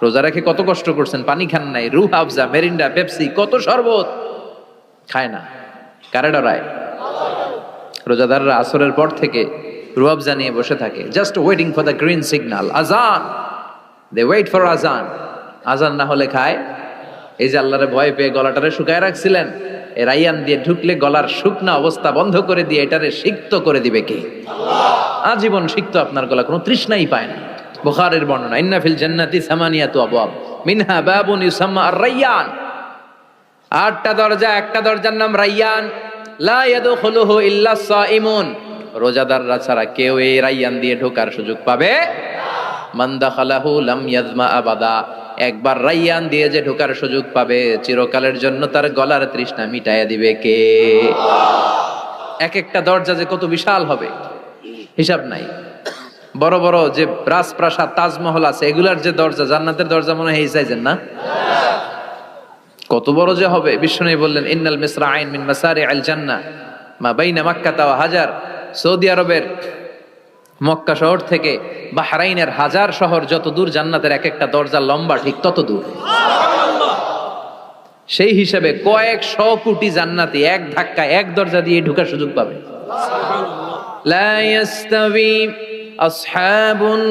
রোজা রেখে কত কষ্ট করছেন, পানি খান নাই, রুহ আফজা, মেরিন্ডা, পেপসি, কত শরবত খায় না, কারে ডরায়? রোজাদাররা আসরের পর থেকে রুহ আফজা নিয়ে বসে থাকে, just waiting for the green signal, আজান, দে ওয়েট ফর আজান। আজান না হলে খায়। এই যে আল্লাহরে ভয় পেয়ে গলাটারে শুকায় রাখছিলেন, এ রাইয়ান দিয়ে ঢুকলে গলার শুকনা অবস্থা বন্ধ করে দিয়ে এটারে সিক্ত করে দিবে কে? আজীবন সিক্ত আপনার গলা, কোনো তৃষ্ণাই পায় না। বুখারীর বর্ণনা, ইন্না ফিল জান্নাতি সামানিয়াতু আবওয়াব মিনহা বাবুন ইউসাম্মা আর-রায়্যান। 8টা দরজা, একটা দরজার নাম রায়্যান। লা ইয়াদখুলুহু ইল্লা সাইমুন, রোজাদাররা ছাড়া কেউ এই রায়্যান দিয়ে ঢোকার সুযোগ পাবে না। মান দাখালাহু লাম ইয়াজমা আবাদা, একবার রায়্যান দিয়ে যে ঢোকার সুযোগ পাবে, চিরকালের জন্য তার গলার তৃষ্ণা মিটাইয়া দিবে কে? এক একটা দরজা যে কত বিশাল হবে হিসাব নাই। বড় বড় যে রাজপ্রাসাদ, তাজমহল আছে, এগুলার যে দরজা, জান্নাতের দরজা মনে হয় এই সাইজের না? কত বড় যে হবে। বিষ্ণু বললেন, ইন্নাল মিসরাইন মিন মাসারিআল জান্নাহ মা বাইনা মাক্কাহ ওয়া হাজার। সৌদি আরবের মক্কা শহর থেকে বাহরাইনের হাজার শহর যত দূর, জান্নাতের এক একটা দরজা লম্বা ঠিক তত দূর। সেই হিসেবে কয়েকশো কোটি জান্নাতি এক ধাক্কা এক দরজা দিয়ে ঢোকার সুযোগ পাবে। লা ইয়াস্তাবি আসহাবুন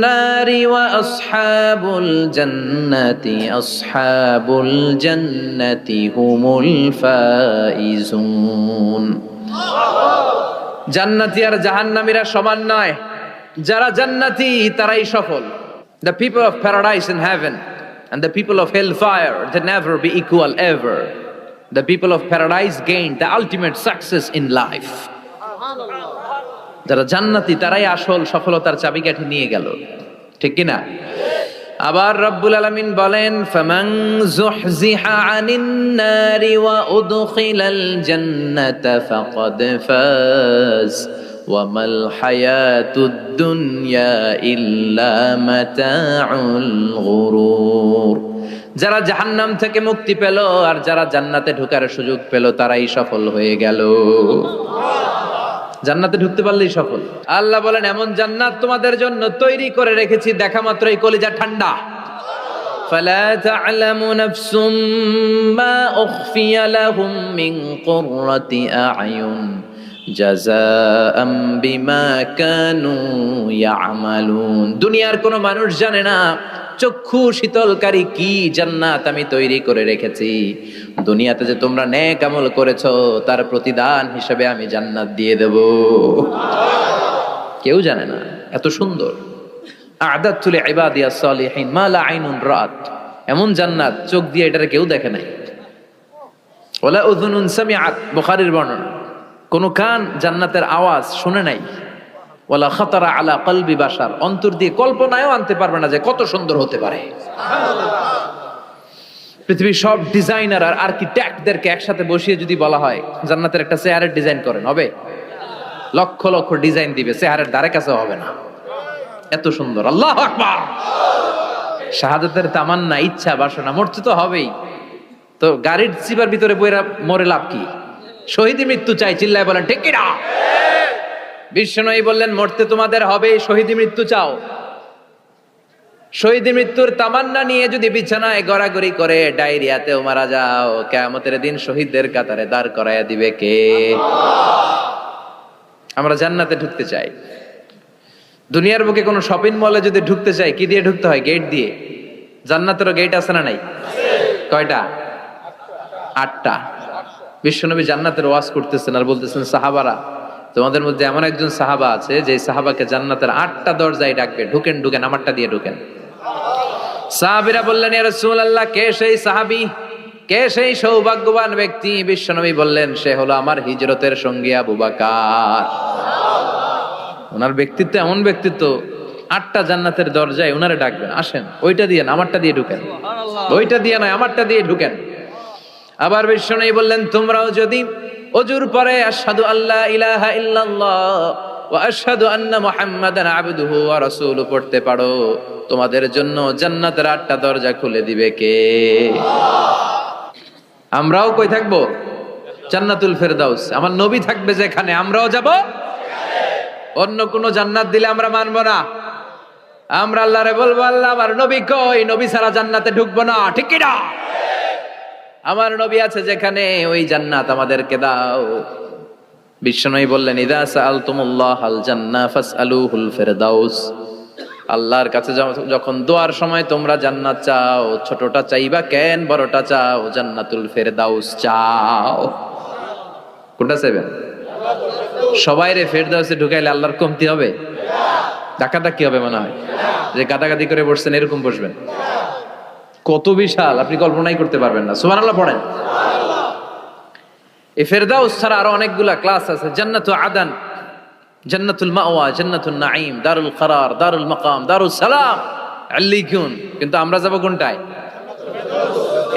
নারি ওয়া আসহাবুল জান্নাতি আসহাবুল জান্নাতি হুমুল ফাইজুন। জান্নাতি আর জাহান্নামীরা সমান নয়, যারা জান্নাতি তারাই সফল। The people of paradise in heaven and the people of hellfire, they never be equal ever. The people of paradise gain the ultimate success in life. যারা জান্নাতি তারাই আসল সফলতার চাবিকাঠি নিয়ে গেল, ঠিক কি না? আবার রব্বুল আলামিন বলেন, ফামান যুহজিহা আনিন নারি ওয়া উদখিলাল জান্নাতা ফাকাদ ফাজ ওয়া মাল হায়াতুদ দুনিয়া ইল্লা মাতাউল গুরুর। যারা জাহান্নাম থেকে মুক্তি পেল আর যারা জান্নাতে ঢোকার সুযোগ পেল, তারাই সফল হয়ে গেল। জান্নাতে ঢুকতে পারলেই সফল। আল্লাহ বলেন, এমন জান্নাত তোমাদের জন্য তৈরি করে রেখেছি, দেখা মাত্রই কলিজা ঠান্ডা। ফালা তা'লামু নাফসুম মা উখফিয়া লাহুম মিন কুররাতি আ'য়ুন জাযাআম বিমা কানু ইয়া'মালুন। দুনিয়ার কোনো মানুষ জানে না চক্ষু শীতলকারী কি জান্নাত আমি তৈরি করে রেখেছি। দুনিয়াতে যে তোমরা নেক আমল করেছো, তার প্রতিদান হিসেবে আমি জান্নাত দিয়ে দেব। কেউ জানে না, এত সুন্দর। আ'দাতু লিইবাদিয়াস সালিহিন মা লা আইনুন রাআত, এমন জান্নাত চোখ দিয়ে এটারে কেউ দেখে নাই। ওয়ালা উযুনুন সামিআত, বুখারীর বর্ণনা, কোন কান জান্নাতের আওয়াজ শুনে নাই। ওয়ালা খাতারা আলা কলবি বাশার, অন্তর দিয়ে কল্পনায়ও আনতে পারবে না যে কত সুন্দর হতে পারে। পৃথিবীর সব ডিজাইনার আর আর্কিটেক্টদেরকে একসাথে বসিয়ে যদি বলা হয় জান্নাতের একটা চেয়ারের ডিজাইন করেন, হবে? লক্ষ লক্ষ ডিজাইন দিবে, চেয়ারের ধারে কাছে হবে না, এত সুন্দর। আল্লাহু আকবার। শাহাদাতের তামান্না, ইচ্ছা, বাসনা, মরতে তো হবেই। তো গাড়ির চিপার ভিতরে বইরা মরে লাভ কি? শহীদ মৃত্যু চাই, চিল্লায় বলেন ঠিক কি না? বিষ্ণু বললেন, মরতে তোমাদের হবে, শহীদ মৃত্যু চাও। শহীদ মৃত্যুর তামান্না নিয়ে যদি বিছানায় গড়াগড়ি করে ডায়রিয়াতেও মারা যাও, কিয়ামতের দিন শহীদদের কাতারে দাঁড় করাইয়া দিবে কে? আমরা জান্নাতে ঢুকতে চাই। দুনিয়ার বুকে কোনো শপিং মলে যদি ঢুকতে চাই, কি দিয়ে ঢুকতে হয়? গেট দিয়ে। জান্নাতেরও গেট আছে না নাই? কয়টা? 8টা। বিশ্বনবী জান্নাতের ওয়াজ করতেছেন আর বলতেছেন, সাহাবারা, তোমাদের মধ্যে এমন একজন সাহাবা আছে যে সাহাবাকে জান্নাতের 8টা দরজায় ডাকবে, ঢুকেন ঢুকেন, আমারটা দিয়ে ঢুকেন। সাহাবীরা বললেন, ইয়া রাসূলুল্লাহ, কে সেই সাহাবী, কে সেই সৌভাগ্যবান ব্যক্তি? বিশ্বনবী বললেন, সে হলো আমার হিজরতের সঙ্গী আবু বকর। ওনার ব্যক্তিত্ব এমন ব্যক্তিত্ব, 8টা জান্নাতের দরজায় ওনারে ডাকবেন, আসেন, ওইটা দিয়ে না, আমারটা দিয়ে ঢুকেন। ওইটা দিয়ে নয়, আমারটা দিয়ে ঢুকেন। আবার বিশ্বনবী বললেন, তোমরাও যদি ওযুর পরে আশহাদু আল্লা ইলাহা ইল্লাল্লাহ ওয়া আশহাদু আন্না মুহাম্মাদান আবদুহু ওয়া রাসূলুহু পড়তে পারো, তোমাদের জন্য জান্নাতের 8টা দরজা খুলে দিবে কে? আমরাও কই থাকবো? জান্নাতুল ফেরদাউস। আমার নবী থাকবে যেখানে, আমরাও যাব। অন্য কোন জান্নাত দিলে আমরা মানব না। আমরা আল্লাহরে বলবো, আল্লাহ আমার নবী কই? নবী ছাড়া জান্নাতে ঢুকবো না, ঠিক কি না? আমার নবী আছে যেখানে, ওই জান্নাত আমাদেরকে দাও। বিশ্বনবী বললেন, ইযা সাআলতুমুল্লাহ আল জান্নাহ ফাসআলুহুল ফিরদাউস। আল্লাহর কাছে যখন দোয়ার সময় তোমরা জান্নাত চাও, ছোটটা চাইবা কেন, বড়টা চাও, জান্নাতুল ফিরদাউস চাও। কোনটা চাইবেন? সবাই রে ফিরদাউসে ঢুকাইলে আল্লাহর কমতি হবে? ডাকাডাকি হবে মনে হয়, যে গাদাগাদি করে বসছেন এরকম বসবেন। কত বিশাল, আপনি কল্পনাই করতে পারবেন না। সুবহানাল্লাহ পড়েন। এই ফেরদাউস ছাড়া আরো অনেকগুলা ক্লাস আছে। জান্নাতু আদান, জান্নাতুল মাওয়া, জান্নাতুন নাঈম, দারুল করার, দারুল মাকাম, দারুস সালাম, আল্লিকুন। কিন্তু আমরা যাব কোনটায়?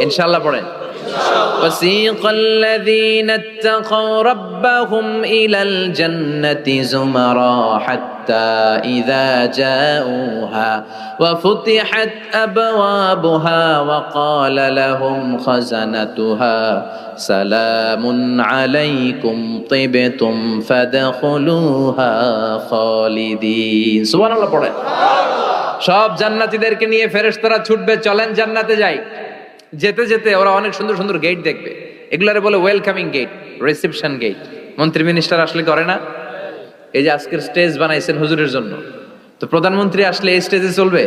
ইনশাআল্লাহ পড়েন। وسيق الذين اتقوا ربهم إلى الجنة زمرا حتى إذا جاءوها وفتحت أبوابها وقال لهم خزنتها سلام عليكم طبتم فادخلوها خالدين। সুবহান আল্লাহ পড়েন। সব জান্নাতীদেরকে নিয়ে ফেরেশতারা ছুটবে, চলেন জান্নাতে যাই। যেতে যেতে ওরা অনেক সুন্দর সুন্দর গেট দেখবে, এগুলারে বলে ওয়েলকামিং গেট, রিসেপশন গেট। মন্ত্রী মিনিস্টার আসলে করে না? এই যে আজকের স্টেজ বানাইছেন হুজুরের জন্য, তো প্রধানমন্ত্রী আসলে এই স্টেজে চলবে,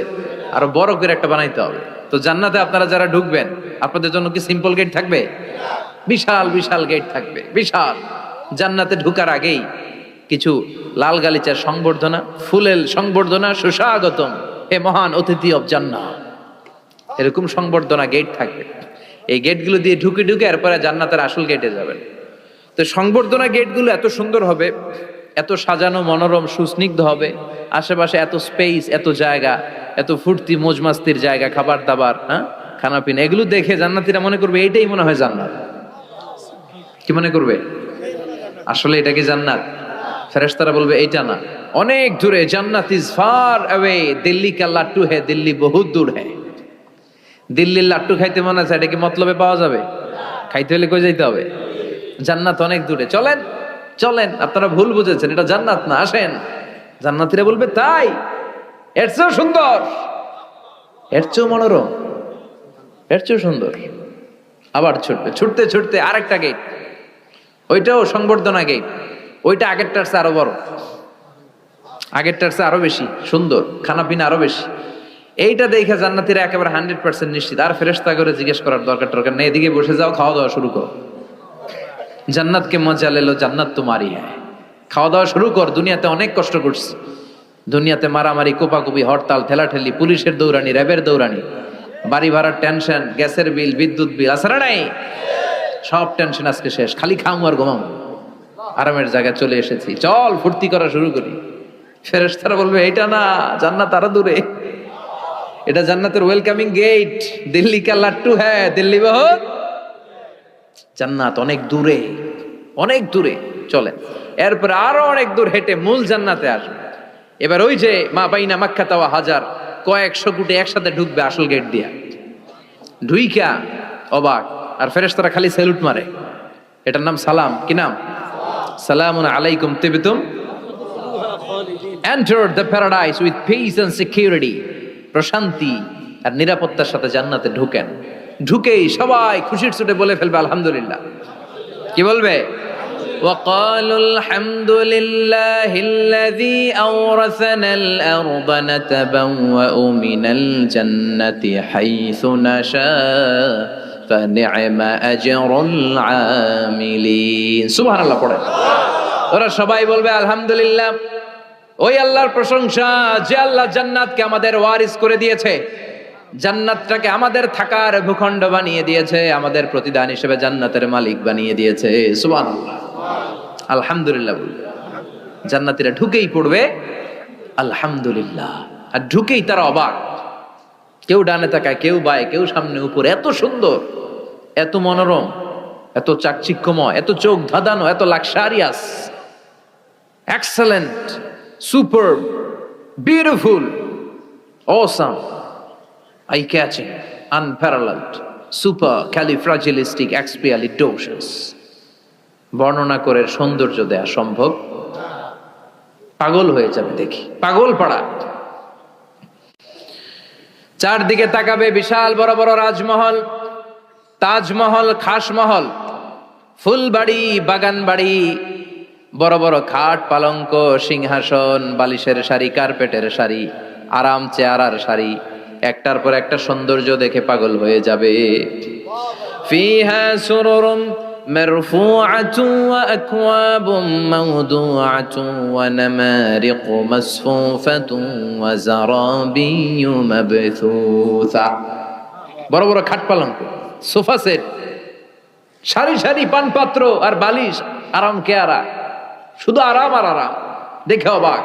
আরো বড় করে একটা বানাইতে হবে। তো জান্নাতে আপনারা যারা ঢুকবেন, আপনাদের জন্য কি সিম্পল গেট থাকবে? বিশাল বিশাল গেট থাকবে, বিশাল। জান্নাতে ঢুকার আগেই কিছু লাল গালিচার সংবর্ধনা, ফুলেল সংবর্ধনা, সুস্বাগতম হে মহান অতিথি অব জান্নাত, এরকম সংবর্ধনা গেট থাকবে। এই গেটগুলো দিয়ে ঢুকে ঢুকে এরপরে জান্নাতের আসল গেটে যাবেন। তো সংবর্ধনা গেটগুলো এত সুন্দর হবে, এত সাজানো, মনোরম, সুস্নিগ্ধ হবে। আশেপাশে এত স্পেস, এত জায়গা, এত ফুর্তি মজমাস্তির জায়গা, খাবার দাবার, হ্যাঁ, খানা পিনা, এগুলো দেখে জান্নাতীরা মনে করবে এইটাই মনে হয় জান্নাত। কি মনে করবে? আসলে এটা কি জান্নাত? ফেরেশতারা বলবে এইটা না, অনেক দূরে। জান্নাত ইজ ফার অ্যাওয়ে, দিল্লি কা লাট্টু হ্যায়, দিল্লি বহুত দূর হ্যায়। দিল্লির লাট্টু খাইতে মনে আছে, এটা কি মতলবে পাওয়া যাবে? খাইতে হলে কই যাইতে হবে? জান্নাত অনেক দূরে, চলেন চলেন। আপনারা ভুল বুঝেছেন, এটা জান্নাত না, আসেন। জান্নাতীরা বলবে তাই? এর চেয়েও সুন্দর, এর চেয়েও মনোরম, এর চেয়েও সুন্দর। আবার ছুটবে, ছুটতে ছুটতে আরেকটা গেট, ওইটাও সংবর্ধনা গেট। ওইটা আগেরটার চেয়ে আরো বড়, আগেরটার চেয়ে আরো বেশি সুন্দর, খানা পিনা আরো বেশি। এইটা দেখে জান্নাতীরা একেবারে 100% নিশ্চিত, আর ফেরেশতা করে জিজ্ঞেস করার দরকার নেই। এদিকে বসে যাও, খাওয়া দাওয়া শুরু করো। জান্নাতকে মজা লেলো, জান্নাত তোমারই হ্যায়। খাওয়া দাওয়া শুরু কর। দুনিয়াতে অনেক কষ্ট করছি, দুনিয়াতে মারামারি, কোপাকুপি, হরতাল, ঠেলাঠেলি, পুলিশের দৌড়ানি, র্যাবের দৌড়ানি, বাড়ি ভাড়ার টেনশন, গ্যাসের বিল, বিদ্যুৎ বিল, আসলে নাই, সব টেনশন আজকে শেষ। খালি খামু আর ঘুমামু, আরামের জায়গায় চলে এসেছি, চল ফুর্তি করা শুরু করি। ফেরেশতারা বলবে এইটা না, জান্নাত আরো দূরে। এটা জান্নাতের ওয়েলকামিং গেট, দিল্লি কা লাট্টু হ্যায়, দিল্লি বহুত, জান্নাত অনেক দূরে, অনেক দূরে। চলেন এরপর আরো অনেক দূর হেঁটে মূল জান্নাতে আসবে। এবার ওই যে মা বাইনা মাক্কা তাওয়া হাজার, কয়েকশো কোটি একসাথে ঢুকবে আসল গেট দিয়া। ঢুইকা অবাক, আর ফেরেশতারা খালি স্যালুট মারে। এটার নাম সালাম। কি নাম? সালামুন আলাইকুম তিবতুম enter the paradise with peace and security। প্রশান্তি আর নিরাপত্তার সাথে জান্নাতে ঢুকেন। ঢুকেই সবাই খুশির চোটে বলে ফেলবে আলহামদুলিল্লাহ। কি বলবে? وقالوا الحمد لله الذي أورثنا الأرض نتبوأ من الجنة حيث نشاء فنعم أجر العاملين। সুবহান আল্লাহ পড়ে। ওরা সবাই বলবে আলহামদুলিল্লাহ, ওই আল্লাহর প্রশংসা যে আল্লাহ জান্নাতকে আমাদের ওয়ারিস করে দিয়েছে, জান্নাতটাকে আমাদের থাকার ভূখণ্ড বানিয়ে দিয়েছে, আমাদের প্রতিদান হিসেবে জান্নাতের মালিক বানিয়ে দিয়েছে। সুবহানাল্লাহ, আলহামদুলিল্লাহ বলবে। জান্নাতীরা ঢুকেই পড়বে আলহামদুলিল্লাহ, আর ঢুকেই তারা অবাক। কেউ ডানে তাকায়, কেউ বায়ে, কেউ সামনে উপরে। এত সুন্দর, এত মনোরম, এত চাকচিক্যময়, এত চোখ ধাঁধানো, এত luxurious, excellent, superb, beautiful, awesome, eye-catching, unparalleled, supercalifragilisticexpialidocious। বর্ণনা করে সৌন্দর্য দেয়া সম্ভব? পাগল হয়ে যাবে দেখি, পাগল পাড়া। চারদিকে তাকাবে বিশাল বড় বড় রাজমহল, তাজমহল, খাসমহল, ফুলবাড়ি, বাগান বাড়ি, বড় বড় খাট, পালঙ্ক, সিংহাসন, বালিশের শাড়ি, কার্পেটের শাড়ি, আরাম চেয়ারার শাড়ি, একটার পর একটা সৌন্দর্য দেখে পাগল হয়ে যাবে। ফিহা সুরুরুম মারফুআতুন ওয়া আকওয়াবুম মাওদুআতুন ওয়া নামারিকু মাসফুফাতুন ওয়া যারাবিয়্যু মাবথুসা। বড় বড় খাট পালঙ্ক, সোফা সেট, সারি সারি পানপাত্র আর বালিশ, আরাম কেয়ারা, শুধু আরাম আর আরাম, দেখে অবাক।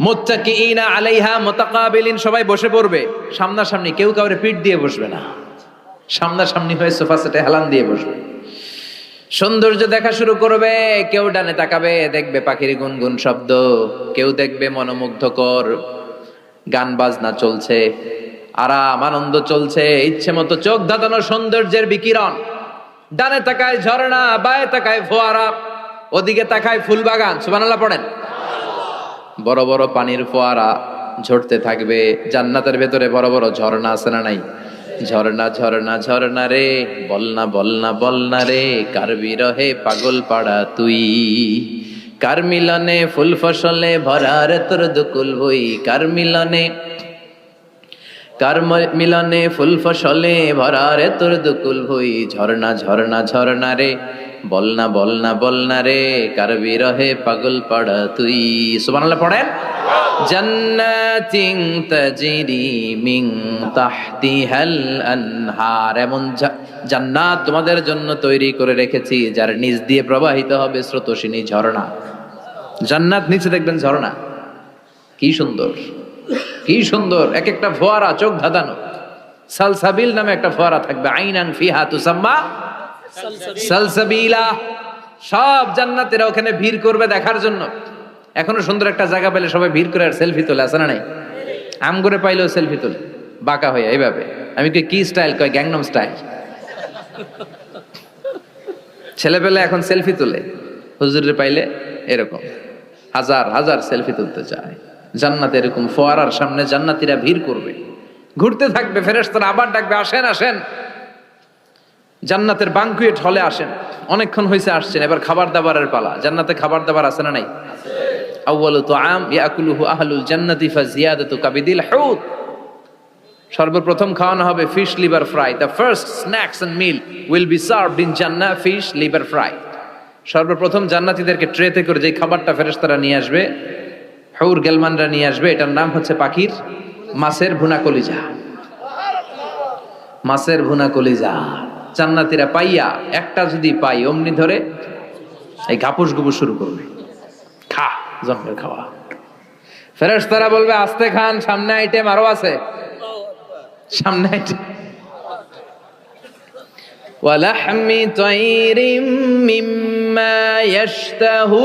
মুত্তাকিইনা আলাইহা মুতাকাবিলিন, সবাই বসে পড়বে সামনাসামনি, কেউ কাউরে পিঠ দিয়ে বসবে না, সামনাসামনি হয়ে সোফা সেটে হেলান দিয়ে বসবে। সৌন্দর্য দেখা শুরু করবে, কেউ ডানে তাকাবে, দেখবে পাখির গুনগুন শব্দ, কেউ দেখবে মনোমুগ্ধকর গান বাজনা চলছে, আরাম আনন্দ চলছে, ইচ্ছে মতো চোখ ধাঁধানো সৌন্দর্যের বিকিরণ। ডানে তাকায় ঝর্ণা, বায়ে তাকায় ফোয়ারা, ওদিকে তাকায় ফুলবাগান। সুবহানাল্লাহ পড়েন। বড় বড় পানির ফোয়ারা ঝরতে থাকবে। জান্নাতের ভেতরে বড় বড় ঝর্ণা আছে না নাই? ঝর্ণা ঝর্ণা ঝর্ণা রে, বলনা বলনা বলনা রে, কার বিরহে পাগল পাড়া তুই, কার মিলনে ফুল ফসলে ভরা রে তোর দুকুল ভুই, কার মিলনে ফুল ফসলে ভরা রে তোর দুকুল ভুই, ঝর্ণা ঝর্ণা ঝর্ণা রে, বলনা বলনা বলনা রে, কার বিরহে পাগল পাড়া তুই। সুবহানাল্লাহ পড়েন। জান্নাতিন তাজরি মিন তাহতিহাল আনহার, এমন জান্নাত তোমাদের জন্য তৈরি করে রেখেছি যার নিচ দিয়ে প্রবাহিত হবে স্রোতস্বিনী ঝর্ণা। জান্নাত, নিচে দেখবেন ঝর্ণা, কি সুন্দর, কি সুন্দর, এক একটা ফোয়ারা চোখ ধাঁধানো। সালসাবিল নামে একটা ফোয়ারা থাকবে, আইনান ফিহা তুসাম্মা সালসাবিলা। সব জান্নাতীরা ওখানে ভিড় করবে দেখার জন্য। এখনো সুন্দর একটা জায়গা পেলে সবাই ভিড় করে আর সেলফি তোলে, আছে না নাই? আম করে পাইলেও সেলফি তোলে বাঁকা হয়ে এইভাবে। আমি কি স্টাইল কয়? Gangnam style. ছেলে পেলে এখন সেলফি তোলে, হুজুরের পাইলে এরকম হাজার হাজার সেলফি তুলতে চায়। জান্নাতে এরকম ফোয়ারার সামনে জান্নাতীরা ভিড় করবে, ঘুরতে থাকবে, ফেরেশতারা আবার ডাকবে, আসেন আসেন, জান্নাতের বানকুয়েট হলে আসেন, অনেকক্ষণ হয়েছে আসছেন, এবার খাবার দাবারের পালা। জান্নাতে খাবার দাবার আছে না নাই? আউয়ালু তুআম ইয়াকুলুহু আহলুল জান্নাতি ফাজিয়াদাতু কাবিদিল হুত, সর্বপ্রথম খাওয়ানো হবে fish liver fry. The first snacks and meal will be served in Jannah fish liver fry. সর্বপ্রথম জান্নাতীদেরকে ট্রেতে করে যে খাবারটা ফেরেশতারা নিয়ে আসবে, হুর গেলমানরা নিয়ে আসবে, এটার নাম হচ্ছে পাখির মাছের ভুনা কলিজা। মাছের ভুনা কলিজা জান্নাতীরা পাইয়া, একটা যদি পাই অমনি ধরে এই ঘাপুস গুপুস শুরু করবে, খা, জন্মের খাওয়া। ফেরেশতারা বলবে আস্তে খান, সামনে আইটেম আরো আছে, সামনে আইটেম। ওয়ালাহমি তাইরিম মিম্মা ইয়াশতাহুন,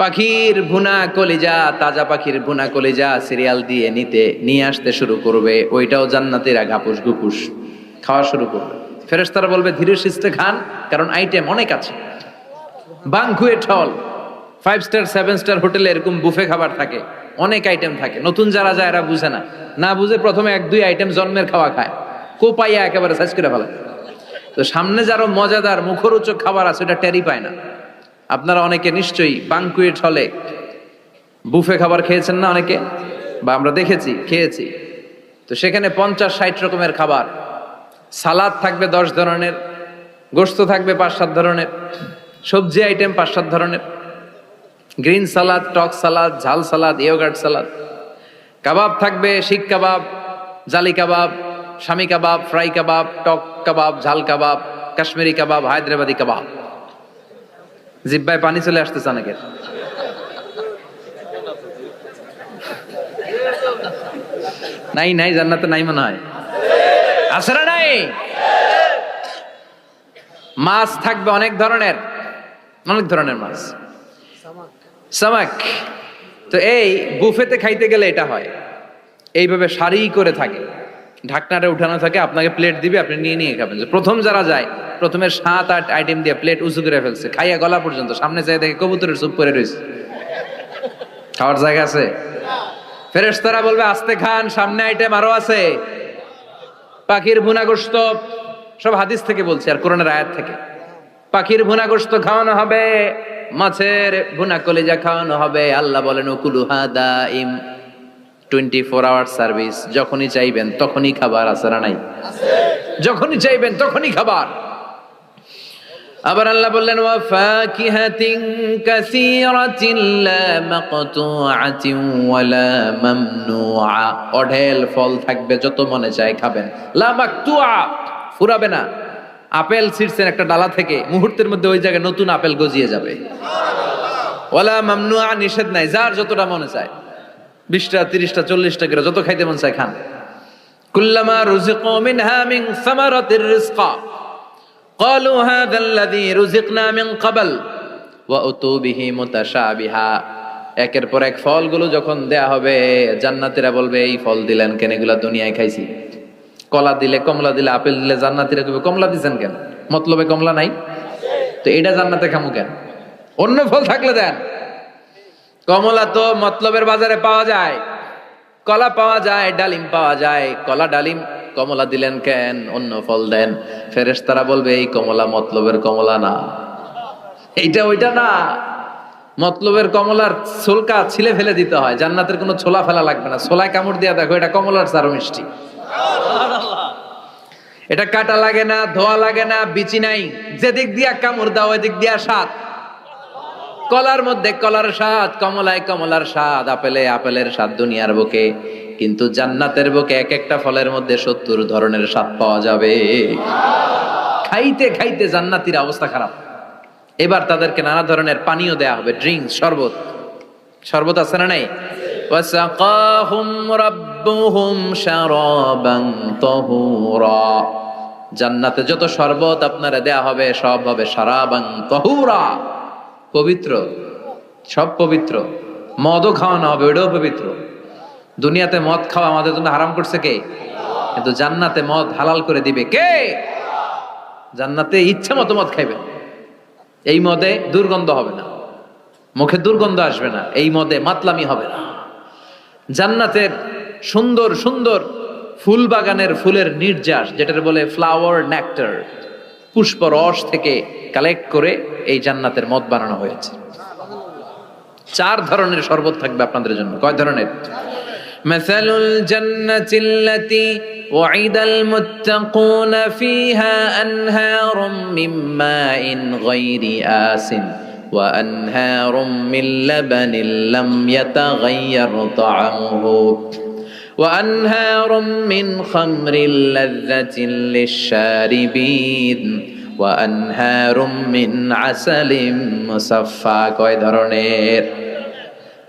পাখির ভুনা কলিজা, তাজা পাখির ভুনা কলিজা সিরিয়াল দিয়ে নিয়ে আসতে শুরু করবে। ওইটাও জান্নাতীরা ঘাপুস গুপুস খাওয়া শুরু করবে। ফেরেশতারা বলবে ধীরে সুস্থে খান, কারণ আইটেম অনেক আছে। বানকুয়েট হল, 5 স্টার 7 স্টার হোটেলে এরকম বুফে খাবার থাকে, অনেক আইটেম থাকে। নতুন যারা যায় এরা বুঝে না বুঝে প্রথমে 1-2 আইটেম জন্মের খাওয়া খায়, কোপাইয়া একেবারে সাইজ করে ফেলে। তো সামনে যারা মজাদার মুখরোচক খাবার আছে ওটা টেরি পায় না। আপনারা অনেকে নিশ্চয়ই বানকুয়েট হলে বুফে খাবার খেয়েছেন না অনেকে, বা আমরা দেখেছি, খেয়েছি। তো সেখানে 50-60 রকমের খাবার, সালাদ থাকবে 10 ধরনের, গোশত থাকবে 5-7 ধরনের, সবজি আইটেম 5-7 ধরনের, গ্রিন সালাদ, টক সালাদ, ঝাল সালাদ, ইয়োগার্ট সালাদ, কাবাব থাকবে, শিক কাবাব, জালি কাবাব, শামি কাবাব, ফ্রাই কাবাব, টক কাবাব, ঝাল কাবাব, কাশ্মীরি কাবাব, হায়দ্রাবাদি কাবাব। জিব্বায় পানি চলে আসতেছে অনেকের। নাই জান্নাতে নাই মনে হয়, আছে না নাই? মাছ থাকবে অনেক ধরনের মাছ, সামাক। তো এই বুফেতে খাইতে গেলে এটা হয়, এইভাবে সারি করে থাকে, ঢাকনাটা উঠানো থাকে, আপনাকে প্লেট দিবে, আপনি নিয়ে নিয়ে খাবেন। যে প্রথম যারা যায়, প্রথমে 7-8 আইটেম দিয়ে প্লেট উঁচু করে ফেলছে, খাইয়া গলা পর্যন্ত, সামনে যায় দেখে কবুতরের চুপ করে রয়েছে, খাওয়ার জায়গা আছে? ফেরেশতারা বলবে আস্তে খান, সামনে আইটেম আরো আছে। পাখির ভুনা গোশত, সব হাদিস থেকে বলছি আর কোরআনের আয়াত থেকে। পাখির ভুনা গোশত খাওয়ানো হবে, মাছের ভুনা কলিজা খাওয়ানো হবে। আল্লাহ বলেন উকুলুহা দাইম, 24 আওয়ার সার্ভিস, যখনই চাইবেন তখনই খাবার। আছে না নাই? যখনই চাইবেন তখনই খাবার। আবার আল্লাহ বললেন ওয়া ফাকিহাতিন কাসীরাতিন লা মাকতুআতিন ওয়ালা মামনুআ, অঢেল ফল থাকবে, যত মনে চায় খাবেন। লা মাকতুআ, ফুরাবে না। আপেল ছিঁড়ছেন একটা ডালা থেকে, মুহূর্তের মধ্যে ওই জায়গায় নতুন আপেল গজিয়ে যাবে। ওয়ালা মামনুআ, নিষেধ নাই, যার যতটা মনে চায়, 20টা 30টা 40টা করে যত খাইতে মন চায় খান। কুল্লামা রুজিকু মিনহা মিন সামারাতির রিজকা ক্বালু হাযাল্লাযী রুজিকনা মিন ক্বাবল ওয়া উতু বিহি মুতাশাবিহা। একের পর এক ফলগুলো যখন দেয়া হবে, জান্নাতীরা বলবে এই ফল দিলেন কেন, এগুলা দুনিয়ায় খাইছি। কলা দিলে, কমলা দিলে, আপেল দিলে, জান্নাতীরা কইবে কমলা দিবেন কেন, মতলবে কমলা নাই তো এটা জান্নাতে খামু কেন, অন্য ফল থাকলে দেন। কমলা তো মতলবের বাজারে পাওয়া যায়, কলা পাওয়া যায়, ডালিম পাওয়া যায়, কলা ডালিম কমলা দিলেন কেন, অন্য ফল দেন। ফেরেশতারা বলবে এই কমলা মতলবের কমলা না, এইটা ওইটা না। মতলবের কমলার ছোলকা ছিলে ফেলে দিতে হয়, জান্নাতের কোনো ছোলা ফেলা লাগবে না। ছোলায় কামড় দিয়া দেখো, এটা কমলার চারো মিষ্টি। এটা কাটা লাগে না, ধোয়া লাগে না, বিচি নাই, যেদিক দিয়া কামড় দাও এদিক দিয়া স্বাদ। কলার মধ্যে কলার স্বাদ, কমলায় কমলার স্বাদ, আপেলে আপেলের স্বাদ দুনিয়ার বুকে, কিন্তু জান্নাতের বুকে এক একটা ফলের মধ্যে 70 ধরনের স্বাদ পাওয়া যাবে। খাইতে খাইতে জান্নাতীর অবস্থা খারাপ। এবার তাদেরকে নানা ধরনের পানীয় দেয়া হবে, ড্রিঙ্কস, শরবত। শরবত আছে না নাই? ওয়াসাকাহুম রাব্বুহুম শারাবান তাহুরা, জান্নাতে যত শরবত আপনারা দেয়া হবে সব হবে শারাবান তাহুরা, পবিত্র, সব পবিত্র। মদও খাওয়ানো হবে, ওটাও পবিত্র। দুনিয়াতে মদ খাওয়া আমাদের জন্য হারাম করছে কে? কিন্তু জান্নাতে মদ হালাল করে দিবে কে? জান্নাতে ইচ্ছা মতো মদ খাইবে, এই মদে দুর্গন্ধ হবে না, মুখে দুর্গন্ধ আসবে না, এই মদে মাতলামি হবে না। জান্নাতের সুন্দর সুন্দর ফুল বাগানের ফুলের নির্যাস, যেটার বলে ফ্লাওয়ার নেক্টার, পুষ্প রস থেকে কালেক্ট করে এই জান্নাতের মদ বানানো হয়েছে। 4 ধরনের শরবত থাকবে আপনাদের জন্য। কয় ধরনের? মাসালুল জান্নাতিল্লাতী ওয়াইদাল মুত্তাকুনা ফিহা আনহারুম মিন মাইন গায়রি আসিন ওয়া আনহারুম মিন লাবানিন লাম ইয়াতাগায়্যার তা'আমুহু ওয়া আনহারুম মিন খামরিল লাযযাতিন লিশ-শারিবিন ওয়া আনহারুম মিন আসালিম মুসাফফা। কয় ধরনের?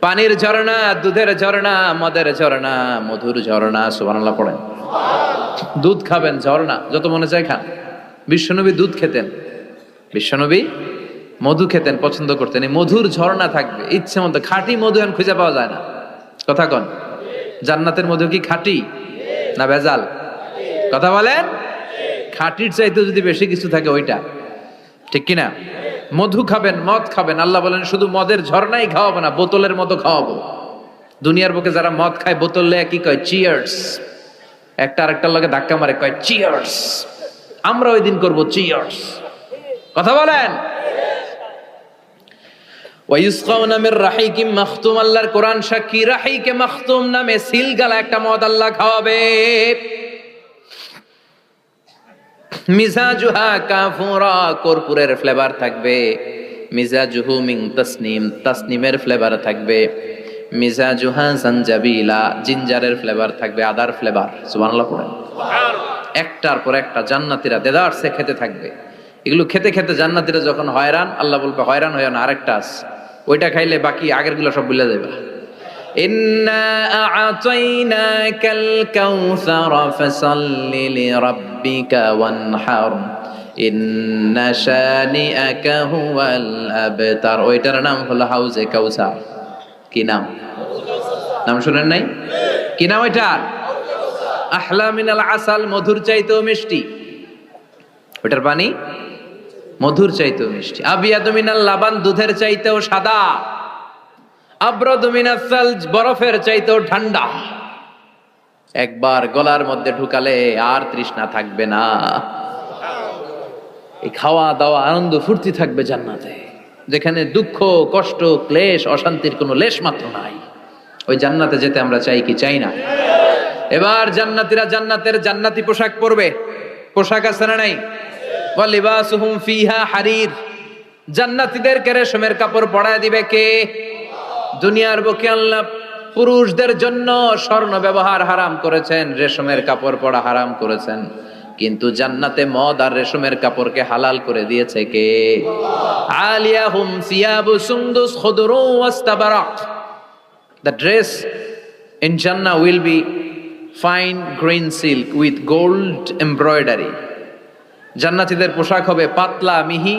পানির ঝর্ণা, দুধের ঝর্ণা, মদের ঝর্ণা, মধুর ঝর্ণা। সুবহানাল্লাহ পড়েন। দুধ খাবেন, ঝর্ণা যত মনে চায় খান। বিশ্বনবী দুধ খেতেন, বিশ্বনবী মধু খেতেন, পছন্দ করতেন। এই মধুর ঝর্ণা থাকবে ইচ্ছে মতো। খাঁটি মধু এখন খুঁজে পাওয়া যায় না, কথা কন। জান্নাতের মধু কি খাঁটি না ভেজাল? কথা বলেন। খাঁটির চাইতে যদি বেশি কিছু থাকে ওইটা, ঠিক কিনা? মধু খাবেন, মদ খাবেন। আল্লাহ বলেন শুধু মদের ঝর্ণাই খাওয়াবো না, বোতলের মতো খাওয়াবো। দুনিয়ার বুকে যারা মদ খায় বোতল লে কি কয়? চিয়ার্স। একটা আরেকটার লগে ধাক্কা মারে, কয় চিয়ার্স। আমরা ওই দিন করবো চিয়ার্স। কথা বলেন। ওয়ায়ুসকাউনা মির রাহিকিম মাখতুম, আল্লাহর কোরআন সাক্ষী, রাহিকে মাখতুম নামে সিলগালা একটা মদ আল্লাহ খাওয়াবে। মিজাজুহা কাফুরা, কর্পূরের ফ্লেভার থাকবে। মিজাজুহু মিন তাসনিম, তাসনিমের ফ্লেভার থাকবে। মিজাজুহা জানজাবিলা, জিঞ্জারের ফ্লেভার থাকবে, আদার ফ্লেভার। সুবহানাল্লাহ পড়েন। একটার পর একটা জান্নাতীরা দেদারসে খেতে থাকবে। এগুলো খেতে খেতে জান্নাতীরা যখন হয়রান, আল্লাহ বলবে হয়রান হয়ে না, আরেকটা আছে, ওইটা খাইলে বাকি আগেরগুলো সব ভুলে যাবে। ইন্না আ'তাইনাকাল কাউসার ফাসাল্লি লিরাব্বিকা ওয়ানহার ইন্না শানিআকা হুয়াল আবতার। ওইটার নাম হলো হাউজে কাউসার। কি নাম? নাম শুনেন নাই? কি নাম ওইটার? আহলা মিনাল আসাল, মধুর চাইতেও মিষ্টি। ওটার পানি মধুর চাইতেও মিষ্টি। আবিয়াদু মিনাল লাবান, দুধের চাইতেও সাদা। আবরাদু মিনাস সালজ, বরফের চাইতেও ঠান্ডা। একবার গলার মধ্যে ঢুকালে আর তৃষ্ণা থাকবে না। এই খাওয়া দাওয়া আনন্দ ফুর্তি থাকবে জান্নাতে, যেখানে দুঃখ কষ্ট ক্লেশ অশান্তির কোনো লেশ মাত্র নাই। ওই জান্নাতে যেতে আমরা চাই কি চাই না? এবার জান্নাতীরা জান্নাতের জান্নাতি পোশাক পরবে। পোশাক আছে না নাই? ওয়া লিবাসুহুম ফিহা হারির, জান্নাতীদেরকে রেশমের কাপড় পরায় দিবে কে? দুনিয়ার বুকে আল্লাহ পুরুষদের জন্য স্বর্ণ ব্যবহার হারাম করেছেন, রেশমের কাপড় পরা হারাম করেছেন, কিন্তু জান্নাতে মদ আর রেশমের কাপড়কে হালাল করে দিয়েছে কে? আলিয়াহুম সিয়াবু সুন্দুস খুদরু ওয়াস্তাবারাক, the dress in Jannah will be fine green silk with gold embroidery. জান্নাতীদের পোশাক হবে পাতলা মিহি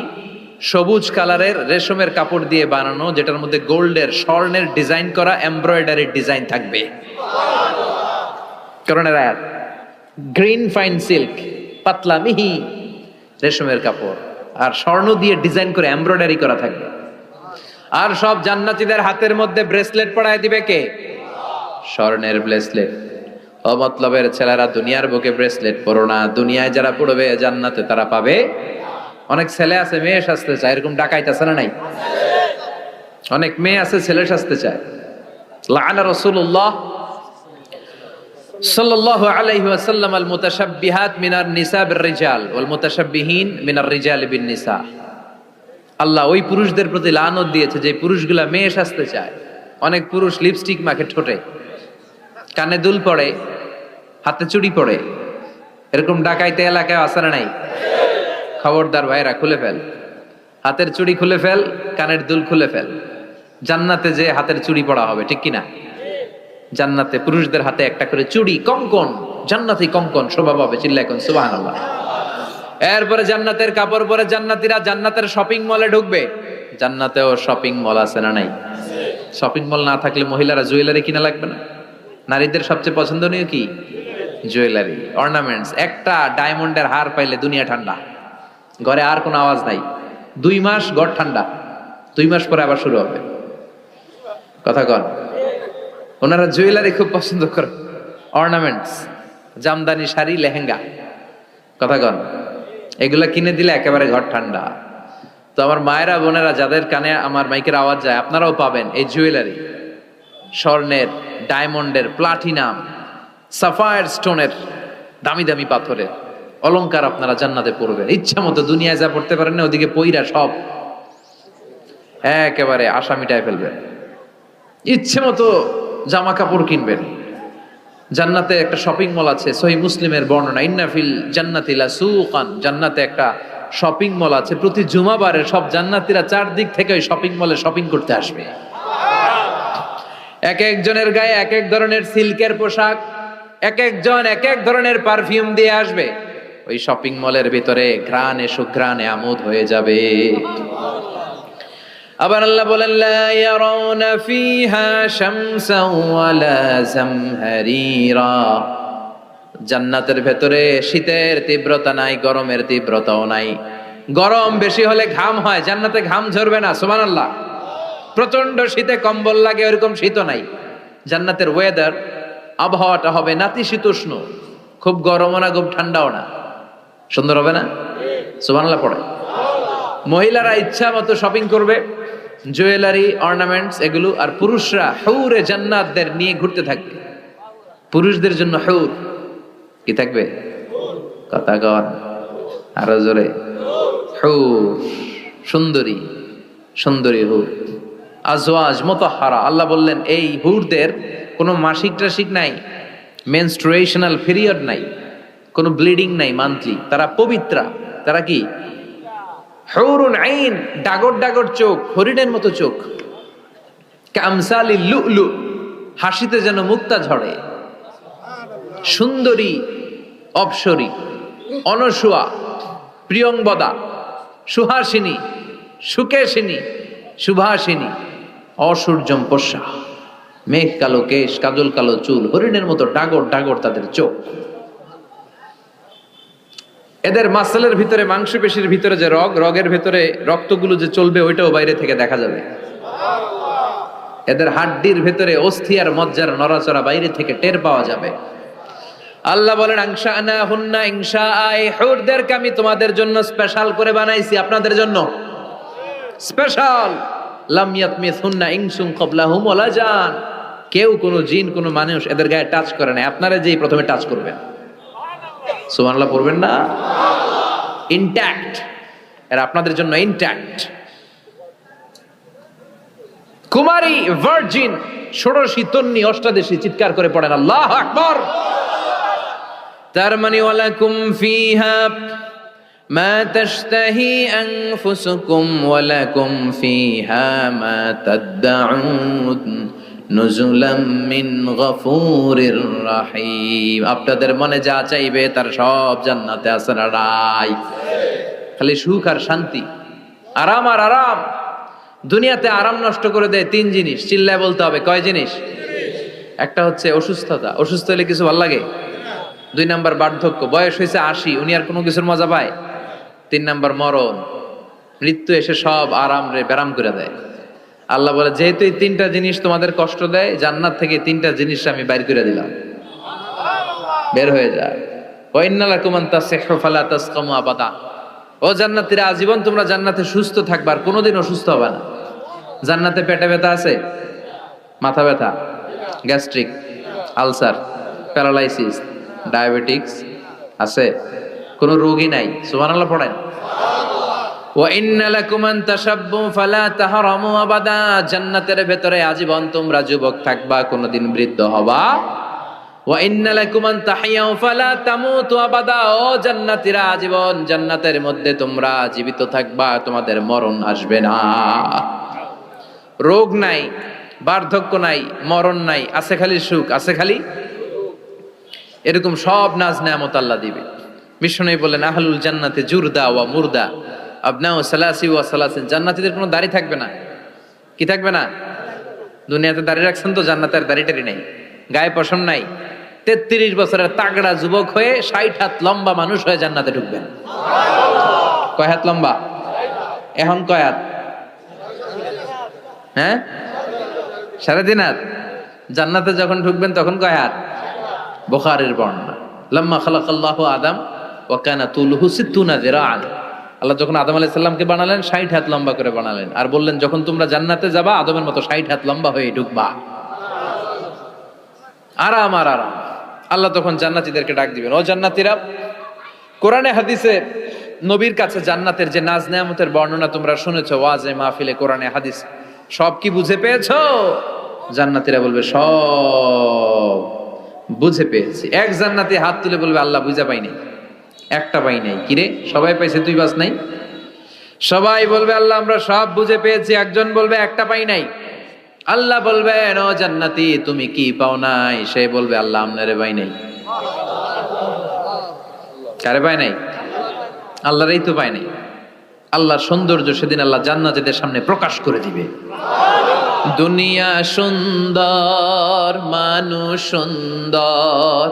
সবুজ কালারের রেশমের কাপড় দিয়ে বানানো, যেটার মধ্যে গোল্ডের স্বর্ণের ডিজাইন করা এমব্রয়ডারি ডিজাইন থাকবে। করোনার আয়াত, গ্রিন ফাইন সিল্ক, পাতলা মিহি রেশমের কাপড় আর স্বর্ণ দিয়ে ডিজাইন করে এমব্রয়ডারি করা থাকবে। আর সব জান্নাতীদের হাতের মধ্যে ব্রেসলেট পরায় দিবে কে? স্বর্ণের ব্রেসলেট। ও মতলবের ছেলেরা দুনিয়ার বুকে ব্রেসলেট পরো না, দুনিয়ায় যারা পড়বে জান্নাতে তারা পাবে। অনেক ছেলে আছে মেয়ে সাজতে চায়, এরকম ডাকাইতেছে না নাই? অনেক মেয়ে আছে ছেলে সাজতে চায়। লাআনা রাসূলুল্লাহ সাল্লাল্লাহু আলাইহি ওয়াসাল্লাম আল মুতাশাব্বিহাত মিনার নিসা বির রিজাল ওয়াল মুতাশাব্বিহিন মিনার রিজাল বিন নিসা। আল্লাহ ওই পুরুষদের প্রতি লানত দিয়েছে যে পুরুষগুলা মেয়ে সাজতে চায়। অনেক পুরুষ লিপস্টিক মাখে ঠোঁটে, কানে দুল পড়ে, হাতে চুড়ি পড়ে। এরকম ডাকাইতে এলাকায় আছে না নাই? খবরদার ভাইরা, খুলে ফেল হাতের চুড়ি, খুলে ফেল কানের দুল, খুলে ফেল। জান্নাতে যে হাতের চুড়ি পড়া হবে, ঠিক কিনা? জান্নাতে পুরুষদের হাতে একটা করে চুড়ি, কঙ্কন, জান্নাতি কঙ্কন শোভা পাবে। চিল্লা এখন সুবহানাল্লাহ। এরপরে জান্নাতের কাপড় পরে জান্নাতীরা জান্নাতের শপিং মলে ঢুকবে। জান্নাতেও শপিং মল আছে না নাই? শপিং মল না থাকলে মহিলারা জুয়েলারি কিনা লাগবে না? নারীদের সবচেয়ে পছন্দনীয় কি? Jewellery, ornaments. একটা ডায়মন্ডের হার পাইলে দুনিয়া ঠান্ডা, ঘরে আর কোনো আওয়াজ নাই। 2 মাস ঘর ঠান্ডা, 2 মাস পরে আবার শুরু হবে। কথা কন। ওনারা জুয়েলারি খুব পছন্দ করে, অর্নামেন্টস, জামদানি শাড়ি, লেহেঙ্গা। কথা কন। এগুলা কিনে দিলে একেবারে ঘর ঠান্ডা। তো আমার মায়েরা বোনেরা যাদের কানে আমার মাইকের আওয়াজ যায়, আপনারাও পাবেন এই জুয়েলারি, স্বর্ণের, ডায়মন্ডের, প্লাটিনাম, সাফায়ার স্টোনের, দামি দামি পাথরের অলংকার আপনারা জান্নাতে পড়বেন। ইচ্ছা মতো দুনিয়ায় যা পড়তে পারেন না, ওদিকে পইরা সব একেবারে আশা মিটায় ফেলবেন। ইচ্ছে মতো জামা কাপড় কিনবেন। জান্নাতে একটা শপিং মল আছে, সহিহ মুসলিমের বর্ণনা, ইন্না ফিল জান্নাতি লাসুকান, জান্নাতে একটা শপিং মল আছে। প্রতি জুমাবারে সব জান্নাতীরা চারদিক থেকে ওই শপিং মলে শপিং করতে আসবে। এক একজনের গায়ে এক এক ধরনের সিল্কের পোশাক, এক একজন এক এক ধরনের পারফিউম দিয়ে আসবে। ওই শপিং মলের ভিতরে ঘ্রাণে সুঘ্রাণে আমোদ হয়ে যাবে। আবার আল্লাহ বলেন, লা ইয়ারাউনা ফিহা শামসান ওয়ালা জামহারিরা, জান্নাতের ভেতরে শীতের তীব্রতা নাই, গরমের তীব্রতাও নাই। গরম বেশি হলে ঘাম হয়, জান্নাতে ঘাম ঝরবে না। সুবহানাল্লাহ। প্রচন্ড শীতে কম্বল লাগে, ওরকম শীতও নাই। জান্নাতের ওয়েদার, আবহাওয়াটা হবে নাতিশীতোষ্ণ, খুব গরমও না খুব ঠান্ডাও না। সুন্দর হবে না? সুবহানাল্লাহ পড়ে। মহিলারা ইচ্ছা মতো শপিং করবে, জুয়েলারি, অর্নামেন্টস এগুলো। আর পুরুষরা হুরে জান্নাতদের নিয়ে ঘুরতে থাকবে। পুরুষদের জন্য হুর কি থাকবে? কথা কন আরো জোরে। হুর, সুন্দরী, সুন্দরী হুর। আজওয়াজ মুতাহহারা। আল্লাহ বললেন এই হুরদের কোনো মাসিক টাসিক নাই, মেনস্ট্রুয়েশনাল পিরিয়ড নাই, কোনো ব্লিডিং নাই মান্থলি। তারা পবিত্রা। তারা কি? হুরুন আইন, ডাগর ডাগর চোখ, হরিণের মতো চোখ। কামসালি লুলু, হাসিতে যেন মুক্তা ঝরে। সুন্দরী, অপসরী, অনসুয়া, প্রিয়ংবদা, সুহাসিনী, সুকেশিনী, সুভাসিনী, অসূর্যম পোষা। মেঘ কালো কেশ, কাজল কালো চুল, হরিণের মতো ডাগর ডাগর তাদের চোখ। এদের মাসলের ভিতরে, মাংসপেশির ভিতরে যে রগের ভিতরে রক্তগুলো যে চলবে ওইটাও বাইরে থেকে দেখা যাবে। এদের হাড্ডির ভিতরে অস্থি আর মজ্জার নড়াচড়া বাইরে থেকে টের পাওয়া যাবে। আল্লাহ বলেন আনশাআনা হুন্না ইনশাআ, এই হুরদেরকে আমি তোমাদের জন্য স্পেশাল করে বানাইছি, আপনাদের জন্য স্পেশাল। লাম ইয়াতমিসহুন্না ইনসুন ক্বাবলাহুম ওয়ালা জান, কেউ কোনো জিন কোনো মানুষ এদের গায়ে টাচ করে না, আপনারা যেই প্রথমে টাচ করবেন। সুবহানাল্লাহ পড়বেন না? ইনট্যাক্ট, এরা আপনাদের জন্য ইনট্যাক্ট। কুমারী, ভার্জিন, ষোড়শী, তন্নি, অষ্টাদশী, চিৎকার করে পড়েন আল্লাহু আকবার। তার মানে ওয়ালাকুম ফিহা মা তাশতাহি আনফুসুকুম ওয়ালাকুম ফিহা মা তাদউন নুজুলাম মিন গফুরির রহিম। আপনাদের মনে যা চাইবে তার সব জান্নাতে আছে না নাই? খালি সুখ আর শান্তি, আরাম আর আরাম। দুনিয়াতে আরাম নষ্ট করে দেয় তিন জিনিস, চিল্লায় বলতে হবে কয় জিনিস? একটা হচ্ছে অসুস্থতা, অসুস্থ হলে কিছু ভালো লাগে। 2 নাম্বার বার্ধক্য, বয়স হয়েছে 80, উনি আর কোনো কিছুর মজা পায়। 3 নাম্বার মরণ, মৃত্যু এসে সব আরাম রে ব্যারাম করে দেয়। আল্লাহ বলে যেহেতু এই 3টা জিনিস তোমাদের কষ্ট দেয়, জান্নাত থেকে 3টা জিনিস আমি বাইর করে দিলাম, বের হয়ে যায়। ওয়া ইন্না লাকুম আন তাসিহু ফালা তাসকামু আবাদা, ও জান্নাতীরা আজীবন তোমরা জান্নাতে সুস্থ থাকবে আর কোনোদিন অসুস্থ হবে না। জান্নাতে পেটে ব্যথা আছে, মাথা ব্যথা, গ্যাস্ট্রিক, আলসার, প্যারালাইসিস, ডায়াবেটিক্স আছে? কোনো রোগই নাই। সুবহানাল্লাহ পড়েন। ওয়া ইন্না লাকুম আন তাশাব্বু ফালা তাহরামু আবাদা, জান্নাতের ভেতরে আজীবন তোমরা যুবক থাকবা, কোনোদিন বৃদ্ধ হবা। ওয়া ইন্না লাকুম আন তাহইয়াউ ফালা তামুতু আবাদা, ও জান্নাতীরা আজীবন জান্নাতের মধ্যে তোমরা জীবিত থাকবা, তোমাদের মরণ আসবে না। রোগ নাই, বার্ধক্য নাই, মরণ নাই, আছে খালি সুখ, আছে খালি এরকম সব নাজ নেয়ামত আল্লাহ দিবে। বিষ্ণু বললেন আহলুল জান্নাতে জুরদা ওয়া মুরদা আবনাউ সালাসি ওয়া সালাসিন, জান্নাতীদের কোনো দাড়ি থাকবে না। কি থাকবে না? দুনিয়াতে দাড়ি রাখছেন তো, জান্নাতের দাড়িটারি নাই, গায়ে পশম নাই। 33 বছরের তাগড়া যুবক হয়ে 60 হাত লম্বা মানুষ হয়ে জান্নাতে ঢুকবেন। কয় হাত লম্বা? এখন কয় হাত? হ্যাঁ, 3.5 হাত। জান্নাতে যখন ঢুকবেন তখন কয় হাত? বুখারীর বর্ণনা, লাম্মা খালাকাল্লাহু আদম ওয়া কানা তুলুহু 60 যিরাআন, আল্লাহ যখন আদম আলাইহিস সালামকে বানালেন 60 হাত লম্বা করে বানালেন, আর বললেন যখন তোমরা জান্নাতে যাবা আদমের মতো 60 হাত লম্বা হয়ে ঢুকবা। আরাম আর আরাম। আল্লাহ তখন জান্নাতীদেরকে ডাক দিবেন, ও জান্নাতীরা, কোরআনে হাদিসে নবীর কাছে জান্নাতের যে নাজ নেয়ামতের বর্ণনা তোমরা শুনেছো, ওয়াজে মাহফিলে, কোরআনে হাদিস, সব কি বুঝে পেয়েছো? জান্নাতীরা বলবে সব বুঝে পেয়েছি। এক জান্নাতি হাত তুলে বলবে আল্লাহ বুঝা পাই নাই, একটা পাই নাই। কিরে সবাই পাইছে, তুই বাস নাই? সবাই বলবে আল্লাহ আমরা সব বুঝে পেয়েছি। একজন বলবে একটা পাই নাই। আল্লাহ বলবেন ও জান্নাতি তুমি কি পাও নাই? সে বলবে আল্লাহ আপনারে পাই নাই। কারে পাই নাই? আল্লাহরই তো পাই নাই। আল্লাহর সৌন্দর্য সেদিন আল্লাহ জান্নাতীদের সামনে প্রকাশ করে দিবে। দুনিয়া সুন্দর, মানুষ সুন্দর,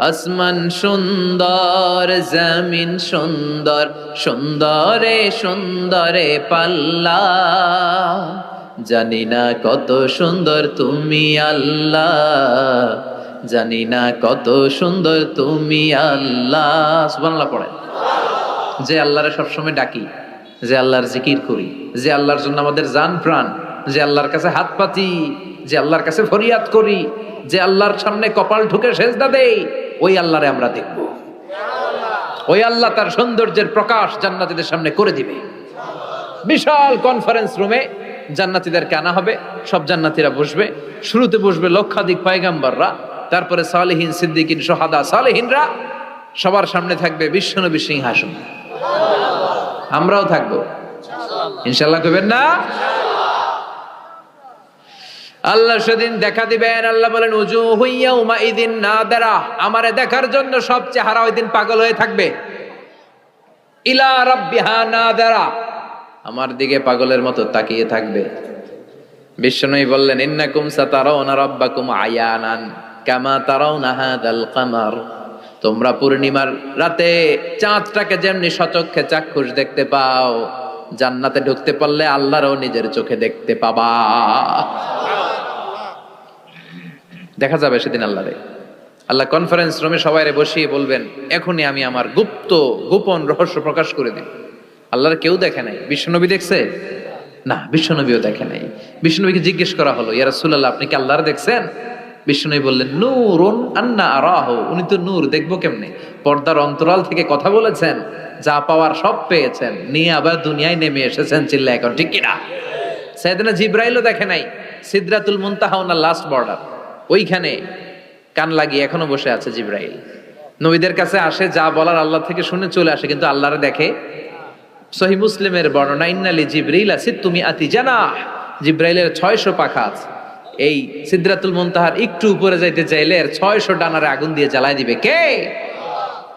আসমান সুন্দর, জমিন সুন্দর, সুন্দরে সুন্দরে পাল্লা, জানি না কত সুন্দর তুমি আল্লাহ, জানি না কত সুন্দর তুমি আল্লাহ। সুবহানাল্লাহ পড়েন। যে আল্লাহরে সবসময় ডাকি, যে আল্লাহর জিকির করি, যে আল্লাহর জন্য আমাদের জান প্রাণ, যে আল্লাহর কাছে হাত পাতি, যে আল্লাহর কাছে ফরিয়াদ করি, যে আল্লাহর সামনে কপাল ঢুকে সেজদা দেই, ওই আল্লাহরে আমরা দেখব। ওই আল্লাহ তার সৌন্দর্যের প্রকাশ জান্নাতীদের সামনে করে দিবে। বিশাল কনফারেন্স রুমে জান্নাতীদেরকে আনা হবে, সব জান্নাতীরা বসবে। শুরুতে বসবে লক্ষাধিক পয়গাম্বররা, তারপরে সালেহিন, সিদ্দিকিন, শুহাদা, সালেহিনরা, সবার সামনে থাকবে বিশ্বনবী সিংহাসন। আমরাও থাকবো ইনশাআল্লাহ, কইবেন না? আল্লাহ সেদিন দেখা দিবেন। আল্লাহ বলেন উজুহু ইয়াউমা ইযিন নাদিরা, আমারে দেখার জন্য সব চেহারা ওই দিন পাগল হয়ে থাকবে। ইলা রাব্বিহা নাদিরা, আমার দিকে পাগলের মতো তাকিয়ে থাকবে। বিশ্বনবী বললেন, ইন্নাকুম সাতারাউনা রাব্বাকুম আয়ানান কামা তারাউনা হাদাল কামার। তোমরা পূর্ণিমার রাতে চাঁদটাকে যেমনি সচক্ষে চাক্ষুষ দেখতে পাও, জান্নাতে ঢুকতে পারলে আল্লাহরও নিজের চোখে দেখতে পাবা। দেখা যাবে সেদিন আল্লাহরে। আল্লাহ কনফারেন্স রুমে সবাইরে বসিয়ে বলবেন, এখনই আমি আমার গোপন রহস্য প্রকাশ করে দিব। আল্লাহর কেউ দেখে নাই। বিশ্বনবী দেখছে না, বিশ্বনবীও দেখে নাই। বিশ্বনবীকে জিজ্ঞেস করা হলো, ইয়া রাসূলুল্লাহ, আপনি কি আল্লাহর দেখছেন? বিশ্বনবী বললেন, নূরুন আন্না আরাহু, উনি তো নূর, দেখবো কেমনে? পর্দার অন্তরাল থেকে কথা বলেছেন, যা পাওয়ার সব পেয়েছেন, নিয়ে আবার দুনিয়ায় নেমে এসেছেন। চিল্লা এখন ঠিক কিনা? সাইয়েদনা জিবরাইলও দেখে নাই। সিদরাতুল মুনতাহা ওনার লাস্ট বর্ডার, ওইখানে কান লাগিয়ে এখনো বসে আছে জিবরাইল। নবীদের কাছে আসে, যা বলার আল্লাহ থেকে শুনে চলে আসে, কিন্তু আল্লাহরে দেখে। সহিহ মুসলিমের বর্ণনা, ইন্নালি জিবরিল সিত্তুমি আতি জানাহ, জিবরাইলের 600 পাখা আছে। এই সিদরাতুল মুনতাহার একটু উপরে যাইতে চাইলে 600 ডানারে আগুন দিয়ে জ্বালায় দিবে কে?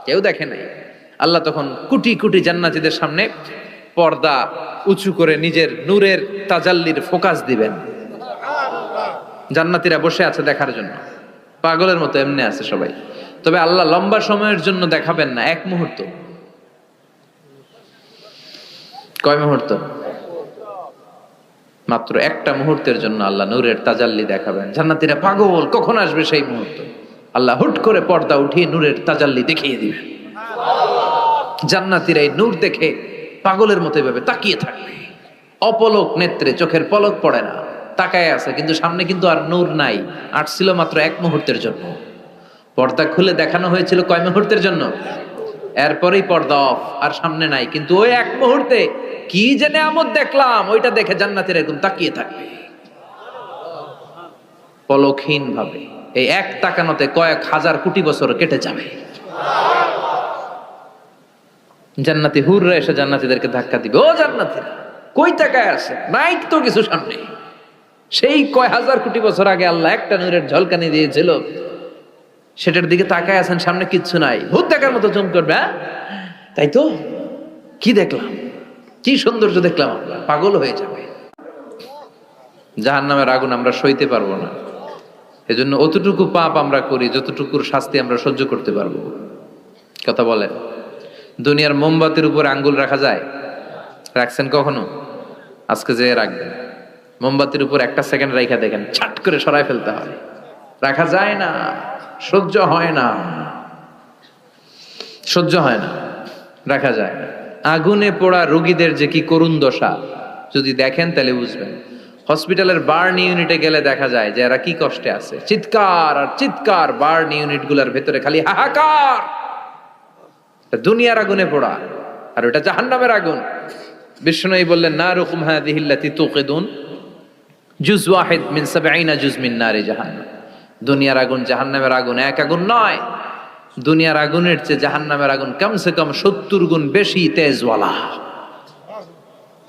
কেউ দেখে নাই। আল্লাহ তখন কোটি কোটি জান্নাতীদের সামনে পর্দা উঁচু করে নিজের নূরের তাজাল্লির ফোকাস দিবেন। জান্নাতীরা বসে আছে দেখার জন্য, পাগলের মতো এমনি আছে সবাই। তবে আল্লাহ লম্বা সময়ের জন্য দেখাবেন না, এক মুহূর্ত। কয় মুহূর্ত? মাত্র একটা মুহূর্তের জন্য আল্লাহ নূরের তাজাল্লি দেখাবেন। জান্নাতীরা পাগল, কখন আসবে সেই মুহূর্ত। আল্লাহ হুট করে পর্দা উঠিয়ে নূরের তাজাল্লি দেখিয়ে দিবেন। জান্নাতীরা এই নূর দেখে পাগলের মতো এভাবে তাকিয়ে থাকবে, অপলক নেত্রে, চোখের পলক পড়ে না, তাকায় আছে। কিন্তু সামনে কিন্তু আর নূর নাই, আসছিল মাত্র এক মুহূর্তের জন্য। পর্দা খুলে দেখানো হয়েছিল কয় মুহূর্তের জন্য? এরপরেই পর্দা অফ, আর সামনে নাই। কিন্তু ওই এক মুহূর্তে কি যে নেয়ামত দেখলাম, ওইটা দেখে জান্নাতীরা এরকম তাকিয়ে থাকবে পলকহীন ভাবে। এই এক তাকানোতে কয়েক হাজার কোটি বছর কেটে যাবে। জান্নাতি হুররা এসে জান্নাতীদেরকে ধাক্কা দিবে, ও জান্নাতীরা কই তাকায় আছে? নাই তো কিছু সামনে। সেই কয় হাজার কোটি বছর আগে আল্লাহ একটা নূরের ঝলকানি দিয়েছিল, সেটার দিকে তাকায় আছেন, সামনে কিচ্ছু নাই। ভূত দেখার মতো জম করবে। তাই তো, কি দেখলাম, কি সৌন্দর্য দেখলাম, আমরা পাগল হয়ে যাবে। জাহান্নামের আগুন আমরা সইতে পারবো না। এজন্য অতটুকু পাপ আমরা করি যতটুকুর শাস্তি আমরা সহ্য করতে পারবো। কথা বলেন, দুনিয়ার মোমবাতির উপর আঙ্গুল রাখা যায়? রাখছেন কখনো? আজকে যে রাখবেন, মোমবাতির উপর একটা সেকেন্ড রাখা দেখেন, ছাট করে সরাই ফেলতে হয়। রাখা যায় না, সহ্য হয় না, সহ্য হয় না, রাখা যায় না। আগুনে পোড়া রোগীদের যে কি করুণ দশা যদি দেখেন তাহলে বুঝবেন। হসপিটালের বার্ন ইউনিটে গেলে দেখা যায় যে এরা কি কষ্টে আছে, চিৎকার আর চিৎকার। বার্ন ইউনিট গুলার ভেতরে খালি হাহাকার। দুনিয়ার আগুনে পোড়া, আর ওটা জাহান্নামের আগুন। বিষ্ণু বললেন, নারুকুম হাযিহিল্লাতী তুকিদুন জুজ ওয়াহিদ মিন ৭০ জুজ মিন নারি জাহান্নাম। দুনিয়ার আগুন জাহান্নামের আগুন এক আগুন নয়। দুনিয়ার আগুনের চেয়ে জাহান্নামের আগুন কমসে কম ৭০ গুণ বেশি তেজওয়ালা।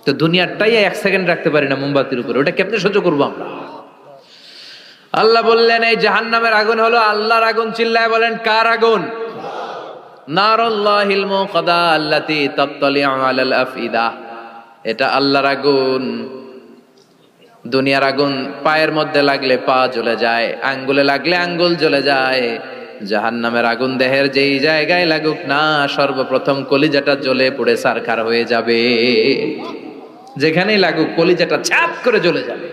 তো দুনিয়ারটাই এক সেকেন্ড রাখতে পারি না মোমবাতির উপরে, ওটা কেমনে সহ্য করবো আমরা? আল্লাহ বললেন, এই জাহান্নামের আগুন হলো আল্লাহর আগুন। চিল্লায় বলেন, কার আগুন? নারুল্লাহিল মুকাদা আল্লাতী তাত্তালিউ আলাল আফইদা। এটা আল্লাহর আগুন। দুনিয়ার আগুন পায়ের মধ্যে লাগলে পা জ্বলে যায়, আঙ্গুলে লাগলে আঙ্গুল জ্বলে যায়। জাহান্নামের আগুন দেহের যেই জায়গায় লাগুক না, সর্বপ্রথম কলিজাটা জ্বলে পুড়ে ছারখার হয়ে যাবে। যেখানেই লাগুক কলিজাটা ছাপ করে জ্বলে যাবে।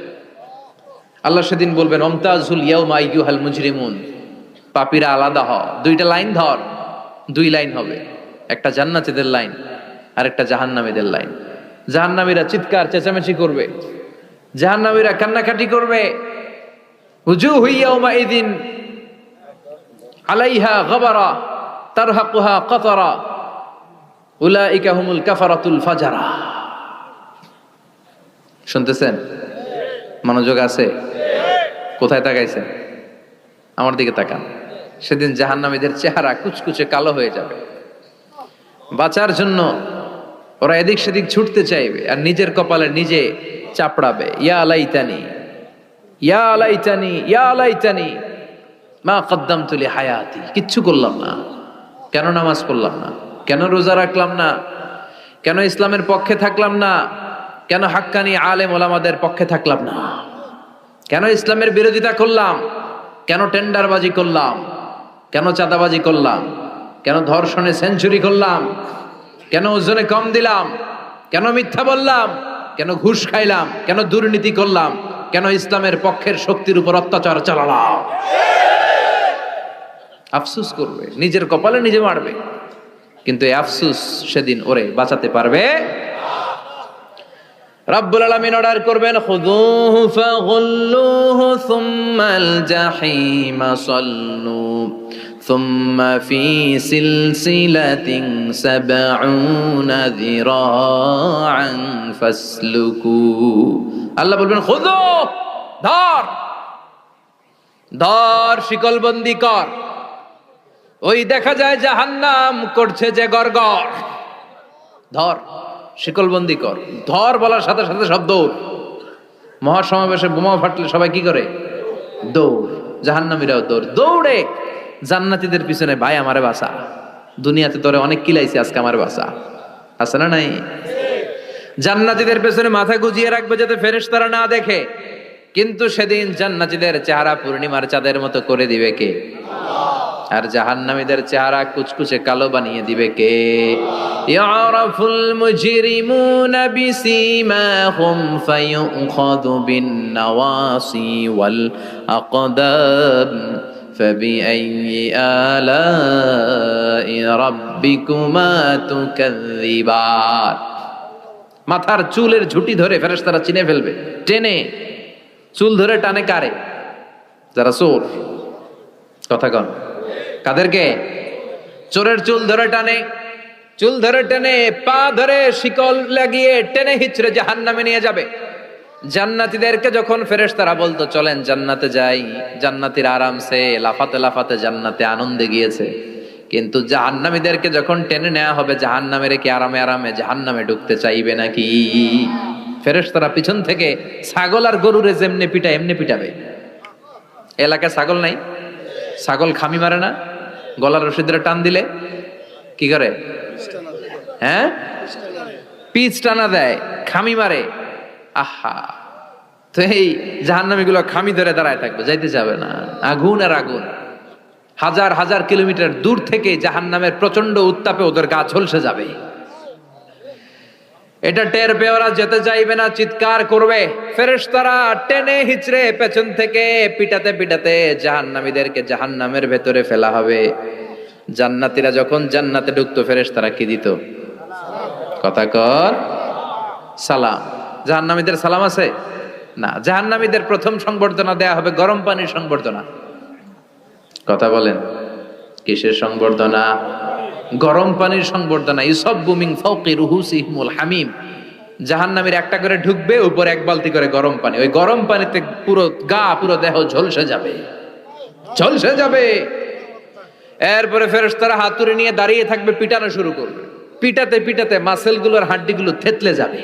আল্লাহ সেদিন বলবেন, অমতাজুল ইয়াউমা আইয়ুহাল মুজরিমুন, পাপীরা আলাদা হ। দুইটা লাইন ধর, দুই লাইন হবে, একটা জান্নাতীদের লাইন আর একটা জাহান্নামীদের লাইন। জাহান্নামীরা চিৎকার চেঁচামেচি করবে, জাহান্নামীরা কান্নাকাটি করবে। উজুহু ইয়াউমাইযিন আলাইহা গাবারা তারহাকুহা কাতারা উলাইকা হুমুল কাফারাতুল ফাজারা। শুনতেছেন? মনোযোগ আছে? কোথায় তাকাইছেন? আমার দিকে তাকান। সেদিন জাহান্নামীদের চেহারা কুচকুচে কালো হয়ে যাবে। বাঁচার জন্য ওরা এদিক সেদিক ছুটতে চাইবে আর নিজের কপালে নিজে চাপড়াবে, ইয়া লাইতানি ইয়া লাইতানি ইয়া লাইতানি মা কদ্দামতু লি হায়াতি। কিচ্ছু করলাম না, কেন নামাজ পড়লাম না, কেন রোজা রাখলাম না, কেন ইসলামের পক্ষে থাকলাম না, কেন হাক্কানি আলেম ওলামাদের পক্ষে থাকলাম না। কেন ইসলামের বিরোধিতা করলাম? কেন টেন্ডারবাজি করলাম? কেন চাঁদাবাজি করলাম? কেন ধর্ষণে সেঞ্চুরি করলাম? কেন ওজনে কম দিলাম? কেন মিথ্যা বললাম? কেন ঘুষ খাইলাম? কেন দুর্নীতি করলাম? কেন ইসলামের পক্ষের শক্তির উপর অত্যাচার চালালাম? আফসুস করবে, নিজের কপালে নিজে মারবে, কিন্তু এই আফসুস সেদিন ওরে বাঁচাতে পারবে। রব্বুল আলামিন অর্ডার করবেন, খুযুহু ফাগুল্লুহু সুম্মাল জাহিমা সাল্লু সুম্মা ফি সিলসিলাতিন সাবউনা যিরাআন ফাসলুকু। আল্লাহ বলবেন, খুযু, ধর ধর, শিকলবন্দি কর। ওই দেখা যায় জাহান্নাম করছে যে গড়গড়, ধর শিকলবন্দি কর। ধর বলার সাথে সাথে সব দৌড়। মহাসমাবেশে বোমা ফাটলে সবাই কি করে? দৌড়। জাহান্নামীরাও দৌড়। দৌড়ে জান্নাতীদের পিছনে, ভাই আমারে বাঁচা, দুনিয়াতে তোরে অনেক কিলাইছি, আজকে আমার বাঁচা। আছে না নাই? জান্নাতীদের পেছনে মাথা গুজিয়ে রাখবে যাতে ফেরেশতারা না দেখে, কিন্তু সেদিন জান্নাতীদের চেহারা পূর্ণিমার চাঁদের মতো করে দিবে কে? আর জাহান্নামীদের চেহারা কুচকুচে কালো বানিয়ে দিবে কে? ইয়ারাফুল মুজরিমুনা বিসীমাহুম ফায়ুখাযু বিন নাওয়াসি ওয়াল আকদাম ফাবিআইয়ি আলাই রাব্বিকুমা তুকাযযিবান। মাথার চুলের ঝুঁটি ধরে ফেরেশতারা চিনে ফেলবে, টেনে চুল ধরে টানে কারে? যারা চোর। কথা কন, কাদেরকে? চোরের চুল ধরে টানে, চুল ধরে টেনে, পা ধরে শিকল লাগিয়ে টেনে হিচড়ে জাহান্নামে নিয়ে যাবে। জান্নাতীদেরকে যখন ফেরেশতারা বলতো চলেন জান্নাতে যাই, জান্নাতীরা আরামসে লাফাতে লাফাতে জান্নাতে আনন্দে গিয়েছে, কিন্তু জাহান্নামীদেরকে যখন টেনে নেওয়া হবে জাহান্নামের, কি আরামে আরামে জাহান্নামে ঢুকতে চাইবে নাকি? ফেরেশতারা পিছন থেকে ছাগল আর গরুরে যেমনে পিটায় এমনি পিটাবে। এলাকায় ছাগল নাই? ছাগল খামি মারে না? গলার রশি ধরে টান দিলে কি করে? হ্যাঁ, পিচ টানা দেয়, খামি মারে। আহা, তো এই জাহান্নামীগুলো খামি ধরে দাঁড়ায় থাকবে, যাইতে যাবে না। আগুন আর আগুন। হাজার হাজার কিলোমিটার দূর থেকে জাহান্নামের প্রচন্ড উত্তাপে ওদের গা ঝলসে যাবে। এটা টের পেয়ে ওরা যেতে চাইবে না, চিৎকার করবে। ফেরেশতারা টেনে হিচড়ে পেছন থেকে পিটাতে পিটাতে জাহান্নামীদেরকে জাহান্নামের ভেতরে ফেলা হবে। জান্নাতীরা যখন জান্নাতে ঢুকতো ফেরেশতারা কি দিত? কথা কর, সালাম। জাহান্নামীদের সালাম আছে না? জাহান্নামীদের প্রথম সংবর্ধনা দেয়া হবে গরম পানির সংবর্ধনা। কথা বলেন, কিসের সংবর্ধনা? গরম পানির সংবর্ধনা। ইউসাব্বু মিন ফাওকি রুহুসিহিমুল হামিম। জাহান্নামীর একটা করে ঢুকবে, উপরে এক বালতি করে গরম পানি। ওই গরম পানিতে পুরো গা, পুরো দেহ ঝলসে যাবে, ঝলসে যাবে। এরপরে ফেরেশতারা হাতুড়ি নিয়ে দাঁড়িয়ে থাকবে, পিটানো শুরু করবে। পিটাতে পিটাতে মাসেলগুলোর হাড্ডিগুলো থেতলে যাবে।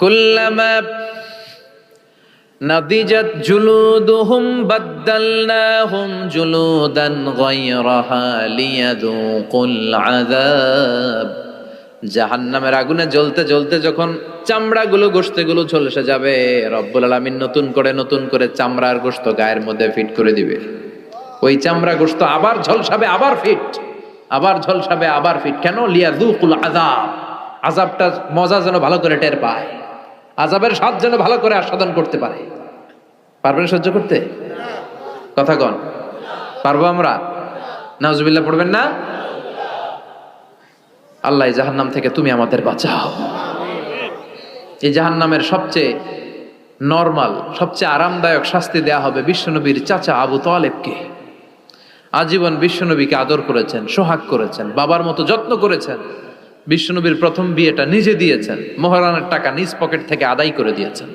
কুল্লামা নাদিজাত জুলুদুহুম বাদদালনাহুম জুলুদান গায়রাহা লিয়াযুকুল আযাব। জাহান্নামের আগুনে জ্বলতে জ্বলতে যখন চামড়াগুলো, গোশতগুলো ঝলসে যাবে, রব্বুল আলামিন নতুন করে চামড়ার গোশত গায়ের মধ্যে ফিট করে দিবে। ওই চামড়া গোশত আবার ঝলসাবে, আবার ফিট, আবার ঝলসাবে, আবার ফিট। কেন? লিয়াযুকুল আযাব। আযাবটা মজা যেন ভালো করে টের পায়, আযাবের স্বাদ যেন ভালো করে আস্বাদন করতে পারে। পারবেন সহ্য করতে? কথা কন, পারবো আমরা? নাউজুবিল্লাহ পড়বেন না? আল্লাহ এই জাহান্নাম থেকে তুমি আমাদের বাঁচাও। এই জাহান্নামের সবচেয়ে নরমাল, সবচেয়ে আরামদায়ক শাস্তি দেয়া হবে বিশ্বনবীর চাচা আবু তালেবকে। আজীবন বিশ্বনবীকে আদর করেছেন, সোহাগ করেছেন, বাবার মতো যত্ন করেছেন। বিশ্বনবীর প্রথম বিয়েটা নিজে দিয়েছেন, মোহরানের টাকা নিজ পকেট থেকে আদায় করে দিয়েছেন।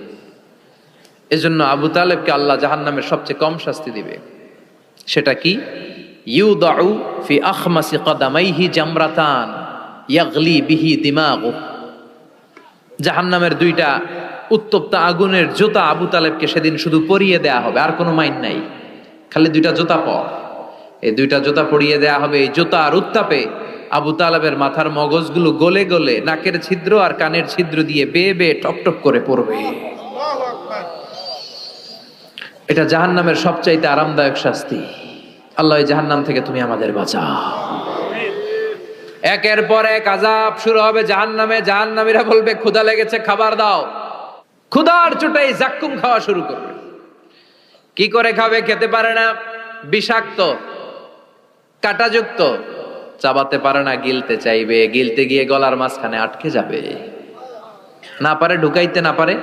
এজন্য আবু তালেবকে আল্লাহ জাহান্নামের সবচেয়ে কম শাস্তি দিবে। সেটা কি? ইউদাউ ফি আখমাসি কদামাইহি জামরাতান ইয়াগলি বিহি দিমাগু। জাহান্নামের দুইটা উত্তপ্ত আগুনের জুতা আবু তালেবকে সেদিন শুধু পরিয়ে দেয়া হবে, আর কোনো মাইন নাই, খালি দুইটা জুতা পর। এই দুইটা জুতা পরিয়ে দেয়া হবে। এই জুতার উত্তাপে আবু তালেবের মাথার মগজগুলো গলে গলে নাকের ছিদ্র আর কানের ছিদ্র দিয়ে বেয়ে বেয়ে টকটক করে পড়বে। এটা জাহান্নামের সবচাইতে আরামদায়ক শাস্তি। আল্লাহ এই জাহান্নাম থেকে তুমি আমাদের বাঁচাও। একের পর এক আযাব শুরু হবে জাহান্নামে। জাহান্নামীরা বলবে ক্ষুধা লেগেছে, খাবার দাও। ক্ষুধার চোটেই জাক্কুম খাওয়া শুরু করবে। কি করে খাবে? খেতে পারে না, বিষাক্ত, কাঁটাযুক্ত, চাবাতে পারে না, গিলতে চাইবে, গিলতে গিয়ে গলার মাঝখানে আটকে যাবে, না পারে ঢুকাইতে, না পারে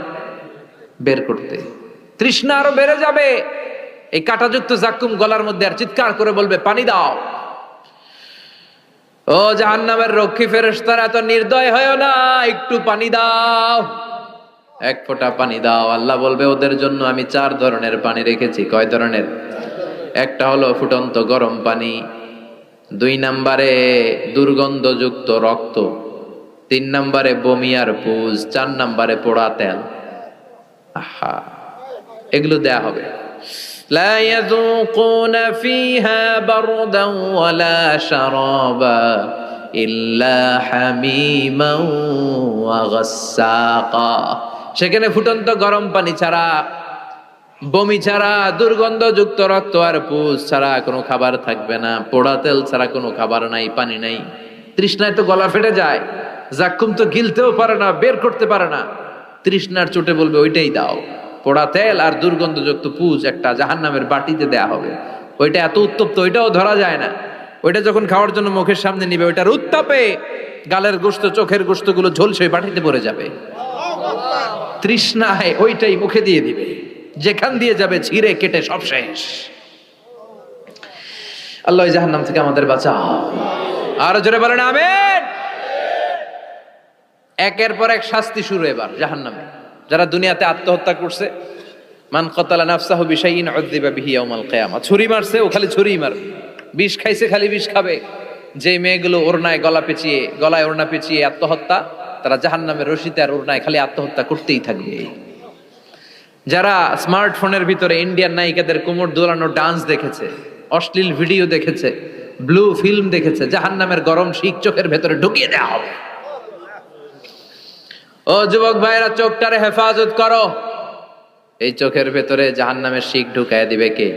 বের করতে। তৃষ্ণা আরো বেড়ে যাবে। এই কাঁটাযুক্ত জাক্কুম গলার মধ্যে আর চিৎকার করে বলবে পানি দাও। ও জাহান্নামের রক্ষী ফেরেশতারা, এত নির্দয় হয় না, একটু পানি দাও, এক ফোঁটা পানি দাও। আল্লাহ বলবে ওদের জন্য আমি 4 ধরনের পানি রেখেছি। কয় ধরনের? একটা হলো ফুটন্ত গরম পানি, 2 নম্বরে দুর্গন্ধযুক্ত রক্ত, 3 নম্বরে বমি আর পুজ, 4 নম্বরে পোড়া তেল। আহা, এগুলো দেয়া হবে। লা ইয়াযুকুনা ফিহা বারদান ওয়ালা শারাবা ইল্লা হামিমান ওয়া গাসসাকা। সেখানে ফুটন্ত গরম পানি ছাড়া, বমি ছাড়া, দুর্গন্ধযুক্ত রক্ত আর পুজ ছাড়া কোনো খাবার থাকবে না, পোড়া তেল ছাড়া কোনো খাবার নাই, পানি নাই। তৃষ্ণায় তো গলা ফেটে যায়, জাক্কুম তো গিলতেও পারে না, বের করতে পারে না। তৃষ্ণার চোটে বলবে ওইটাই দাও। পোড়া তেল আর দুর্গন্ধযুক্ত পুজ একটা জাহান্নামের বাটিতে দেয়া হবে। ওইটা এত উত্তপ্ত, ওইটাও ধরা যায় না। ওইটা যখন খাওয়ার জন্য মুখের সামনে নিবে, ওইটার উত্তাপে গালের গোশত, চোখের গোশতগুলো ঝলসে বাটিতে পড়ে যাবে। তৃষ্ণায় ওইটাই মুখে দিয়ে দিবে, যেখান দিয়ে যাবে ছিঁড়ে কেটে সব শেষ। আল্লাহ জাহান্নাম থেকে আমাদের বাঁচাও। আরো জোরে বলেন আমিন। একের পর এক শাস্তি শুরু এবার জাহান্নামে। যারা দুনিয়াতে আত্মহত্যা করছে, মান কাতালা নাফসাহু বিশাইইন উযযিবা বিহি ইয়াউমাল কিয়ামা। ছুরি মারছে, ও খালি ছুরিই মারবে। বিষ খাইছে, খালি বিষ খাবে। যে মেয়েগুলো ওড়নায় গলায় ওড়না পেঁচিয়ে আত্মহত্যা, তারা জাহান্নামের রশিতে আর ওড়নায় খালি আত্মহত্যা করতেই থাকবে। যারা স্মার্টফোনের ভিতরে ইন্ডিয়ান নায়িকাদের কোমর দোলানো ডান্স দেখেছে, অশ্লীল ভিডিও দেখেছে, ব্লু ফিল্ম দেখেছে, জাহান্নামের গরম শিক চোখের ভেতরে ঢুকিয়ে দেওয়া হবে। ও যুবক ভাইরা, চোখটারে হেফাজত করো। এই চোখের ভেতরে জাহান্নামের শিক ঢুকায় দিবে কে?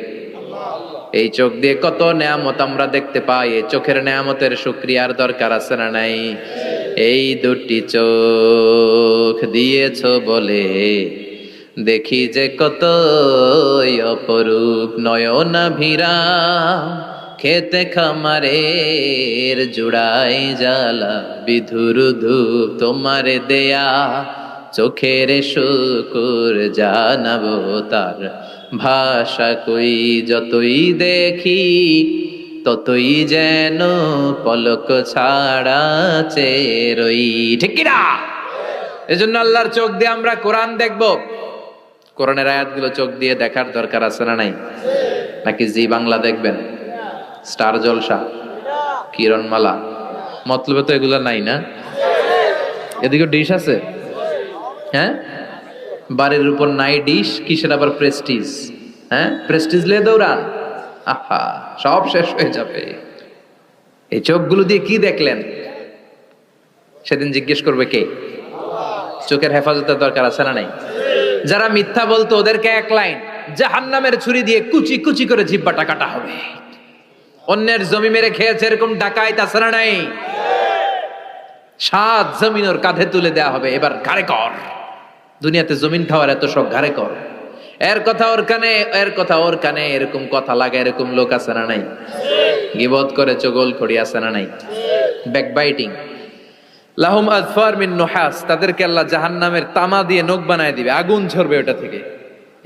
এই চোখ দিয়ে কত নেয়ামত আমরা দেখতে পাই। এই চোখের নেয়ামতের শুকরিয়ার দরকার আছে না নাই? এই দুটি চোখ দিয়েছ বলে দেখি যে কত অপরূপ নয়নাভিরা, খেতে খামারের জুড়াই জ্বালা বিধুর ধূপ তোমারে দেয়া, চোখের শুকুর জানাবো তার ভাষা কই। যতই দেখি ততই যেন পলক ছাড়া চেরই। ঠিক কি না? এজন্য আল্লাহর চোখ দিয়ে আমরা কোরআন দেখব। কোরআনের আয়াতগুলো চোখ দিয়ে দেখার দরকার আছে না নাই? নাকি জি বাংলা দেখবেন, স্টার জলসা, কিরণমালা? মতলবে তো এগুলো নাই না? এদিকে ডিশ আছে, হ্যাঁ? বাড়ির উপর নাই ডিশ, কিসের আবার প্রেস্টিজ? হ্যাঁ, প্রেস্টিজ লে দৌড়ান। আহা, সব শেষ হয়ে যাবে। এই চোখগুলো দিয়ে কি দেখলেন? সেদিন জিজ্ঞেস করবে কে? চোখের হেফাজতের দরকার আছে না নাই? যারা মিথ্যা বলতো ওদেরকে এক লাইন, জাহান্নামের ছুরি দিয়ে কুচি কুচি করে জিহ্বাটা কাটা হবে। অন্যের জমি মেরে খেয়েছে এরকম ডাকাইত আছে না নাই? 7 জমিন ওর কাঁধে তুলে দেয়া হবে, এবার ঘাড়ে কর। দুনিয়াতে জমিন খাওয়ার এত শখ, ঘাড়ে কর। এর কথা ওর কানে, এর কথা ওর কানে, এরকম কথা লাগে এরকম লোক আছে না নাই? গীবত করে চগল খড়ি আছে না নাই? ব্যাকবাইটিং। লাহুম আযফার মিন নুহাস, তাদেরকে আল্লাহ জাহান্নামের তামা দিয়ে নখ বানায় দিবে, আগুন ঝরবে ওটা থেকে।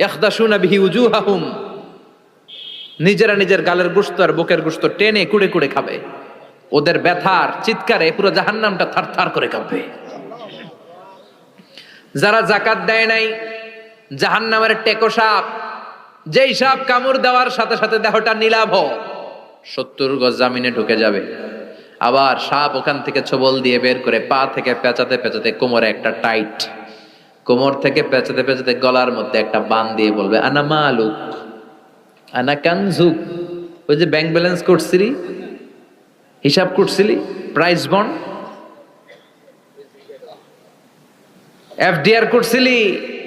ইয়াখদাশুনা বিহি উজুহাহুম, নিজেরা নিজের গালের গোশত আর বুকের গোশত টেনে কুড়ে কুড়ে খাবে। ওদের ব্যথার চিৎকারে পুরো জাহান্নামটা থারথার করে কাঁপবে। যারা যাকাত দেয় নাই, জাহান্নামের টেকো সাপ, যেই সাপ কামড় দেওয়ার সাথে সাথে দেহটা নীলাভ, 70 গজ জামিনে ঢুকে যাবে। আবার সাপ ওখান থেকে ছোবল দিয়ে বের করে পা থেকে পেঁচাতে পেঁচাতে কোমরে একটা টাইট, কোমর থেকে পেঁচাতে পেঁচাতে গলার মধ্যে একটা বান দিয়ে বলবে আনা মালুক আনা কানজুক। ওই যে ব্যাংক ব্যালেন্স করছিলি, হিসাব করছিলি, প্রাইস বন্ড, FDR করছিলি,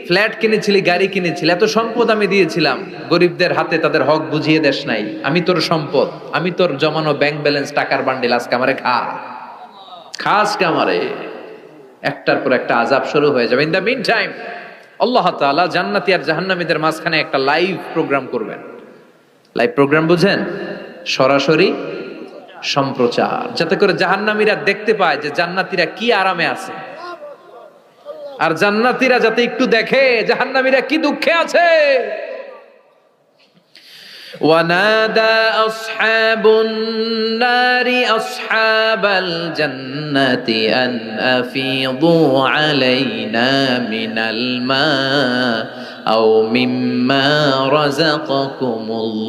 ফ্ল্যাট কিনেছিলি, গাড়ি কিনেছিলি, এত সম্পদ আমি দিয়েছিলাম, গরিবদের হাতে তাদের হক বুঝিয়ে দেশ নাই। আমি তোর সম্পদ, আমি তোর জমানো ব্যাংক ব্যালেন্স টাকার বান্ডিল, আজকে আমারে খাস আমারে। একটার পর একটা আযাব শুরু হয়ে যাবে। ইন দ্য মিন টাইম আল্লাহ তাআলা জান্নাতি আর জাহান্নামীদের মাঝখানে একটা লাইভ প্রোগ্রাম করবেন। লাইভ প্রোগ্রাম বুঝেন? সরাসরি সম্প্রচার, যাতে করে জাহান্নামীরা দেখতে পায় যে জান্নাতীরা কি আরামে আছে, আর জান্নাতীরা যাতে একটু দেখে জাহান্নামীরা কি দুঃখে আছে। ওয়ানাদা আসহাবুন নারি আসহাবাল জান্নাতি আন আফিদু আলাইনা মিনাল মা আও মিম্মা রাযাকাকুমুল্লাহ।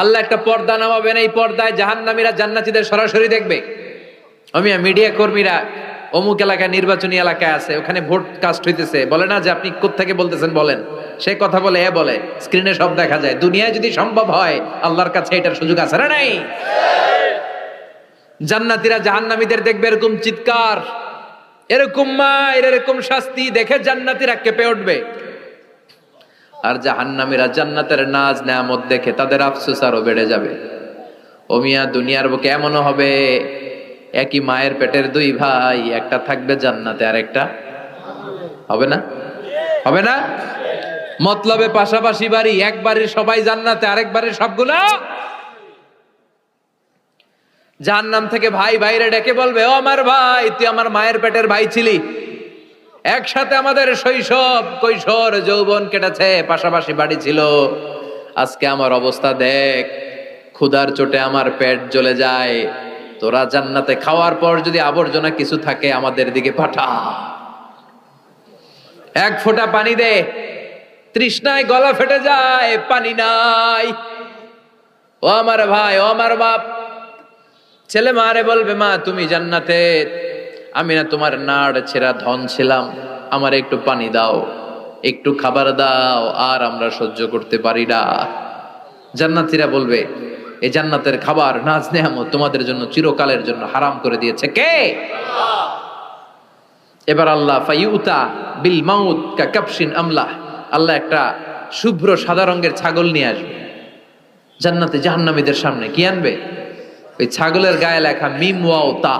আল্লাহ একটা পর্দা নামাবেন, এই পর্দায় জাহান্নামীরা জান্নাতীদের সরাসরি দেখবে। মিডিয়া কর্মীরা অমুক এলাকায় নির্বাচনী এলাকায় আছে, ওখানে ভোট কাস্ট হইতেছে, বলে না যে আপনি কোত্থেকে বলতেছেন বলেন, সে কথা বলে বলে স্ক্রিনে সব দেখা যায়। দুনিয়ায় যদি সম্ভব হয়, আল্লাহর কাছে এটার সুযোগ আছে না নাই? জান্নাতীরা জাহান্নামীদের দেখবে এরকম চিৎকার, এরকম মায়ের, এরকম শাস্তি দেখে জান্নাতীরা কেঁপে উঠবে। আর জাহান্নামীরা জান্নাতের নাজ নেয়ামত দেখে তাদের আফসোস আরো বেড়ে যাবে। ও মিয়া, দুনিয়ার বুকে এমনও হবে একই মায়ের পেটের দুই ভাই, একটা থাকবে জান্নাতে আর একটা হবে না? হবে না? মতলবে পাশাপাশি বাড়ি, এক বাড়ির সবাই জান্নাতে, আরেক বাড়ির সবগুলা জাহান্নাম থেকে ভাই ভাইরে ডেকে বলবে, ও আমার ভাই, তুই আমার মায়ের পেটের ভাই ছিলি, একসাথে আমাদের শৈশব কৈশোর যৌবন কেটেছে, পাশাপাশি বাড়ি ছিল, আজকে আমার অবস্থা দেখ, ক্ষুধার চোটে আমার পেট জ্বলে যায়, তোরা জান্নাতে খাওয়ার পর যদি আবর্জনা কিছু থাকে আমাদের দিকে পাঠা, এক ফোঁটা পানি দে, তৃষ্ণায় গলা ফেটে যায়, পানি নাই। ও আমার ভাই, ও আমার বাপ, ছেলে মারে বলবে, মা তুমি জান্নাতে, আমি না তোমার নাড় ছেঁড়া ধন ছিলাম, আমার একটু পানি দাও, একটু খাবার দাও, আর আমরা সহ্য করতে পারি না। জান্নাতীরা বলবে, এই জান্নাতের খাবার নাজ নেয়ামত তোমাদের জন্য চিরকালের জন্য হারাম করে দিয়েছে কে? এবার আল্লাহ ফাইউতা বিল মাউত কা কাবশিন আমলা, আল্লাহ একটা শুভ্র সাদা রঙের ছাগল নিয়ে আসবে জান্নাতে জাহান্নামীদের সামনে। কি আনবে? ওই ছাগলের গায়ে লেখা মিম ওয়াও তা।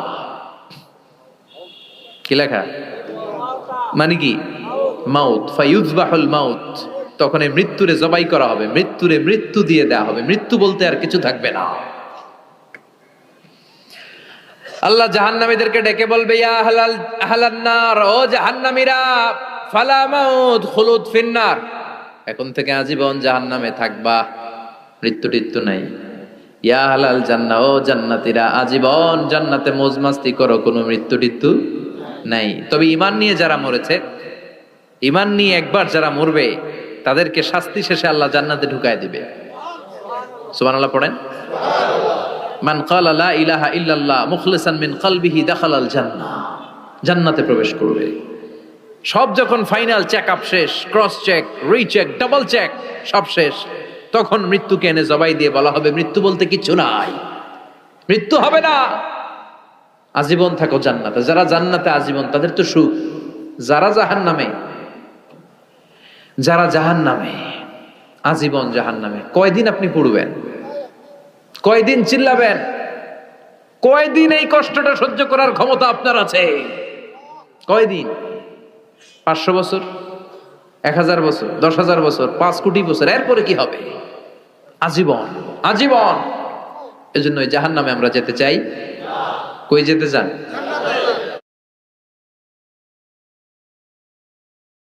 কি লেখা? মানে কি? মাউত। ফায়ুযবাহুল মাউত, তখন এই মৃত্যুরে জবাই করা হবে, মৃত্যুরে মৃত্যু দিয়ে দেয়া হবে, মৃত্যু বলতে আর কিছু থাকবে না। আল্লাহ জাহান্নামীদেরকে ডেকে বলবে, ইয়া আহলান নার, ও জাহান্নামীরা, ফালা মাউত খুলুদ ফিন্নার, এখন থেকে আজীবন জাহান্নামে থাকবা, মৃত্যু টিত্যু নাই। ইয়া আহলাল জান্নাহ, ও জান্নাতীরা, আজীবন জান্নাতে মौज মাস্তি করো, কোনো মৃত্যু টিত্যু নাই। তবে ঈমান নিয়ে যারা মরেছে, ঈমান নিয়ে একবার যারা মরবে, তাদেরকে শাস্তি শেষে আল্লাহ জান্নাতে ঢুকায় দিবে। সুবহানাল্লাহ পড়েন। মান ক্বালা লা ইলাহা ইল্লাল্লাহ মুখলিসান মিন কলবিহি দাখালাল জান্নাহ, জান্নাতে প্রবেশ করবে। সব যখন ফাইনাল চেক আপ শেষ, cross check, recheck, double check সব শেষ, তখন মৃত্যুকে এনে জবাই দিয়ে বলা হবে, মৃত্যু বলতে কিছু নাই, মৃত্যু হবে না, আজীবন থাকো জান্নাতে। যারা জান্নাতে আজীবন তাদের তো সুখ, যারা জাহান্নামে, যারা জাহান্নামে আজীবন জাহান্নামে, কয়দিন আপনি পড়বেন? কয়দিন চিল্লাবেন? কয়দিন এই কষ্টটা সহ্য করার ক্ষমতা আপনার আছে? কয়দিন? 500 বছর, 1000 বছর, 10,000 বছর, 5 কোটি বছর, এরপরে কি হবে? আজীবন, আজীবন। এজন্য জাহান্নামে আমরা যেতে চাই। কই যেতে চান?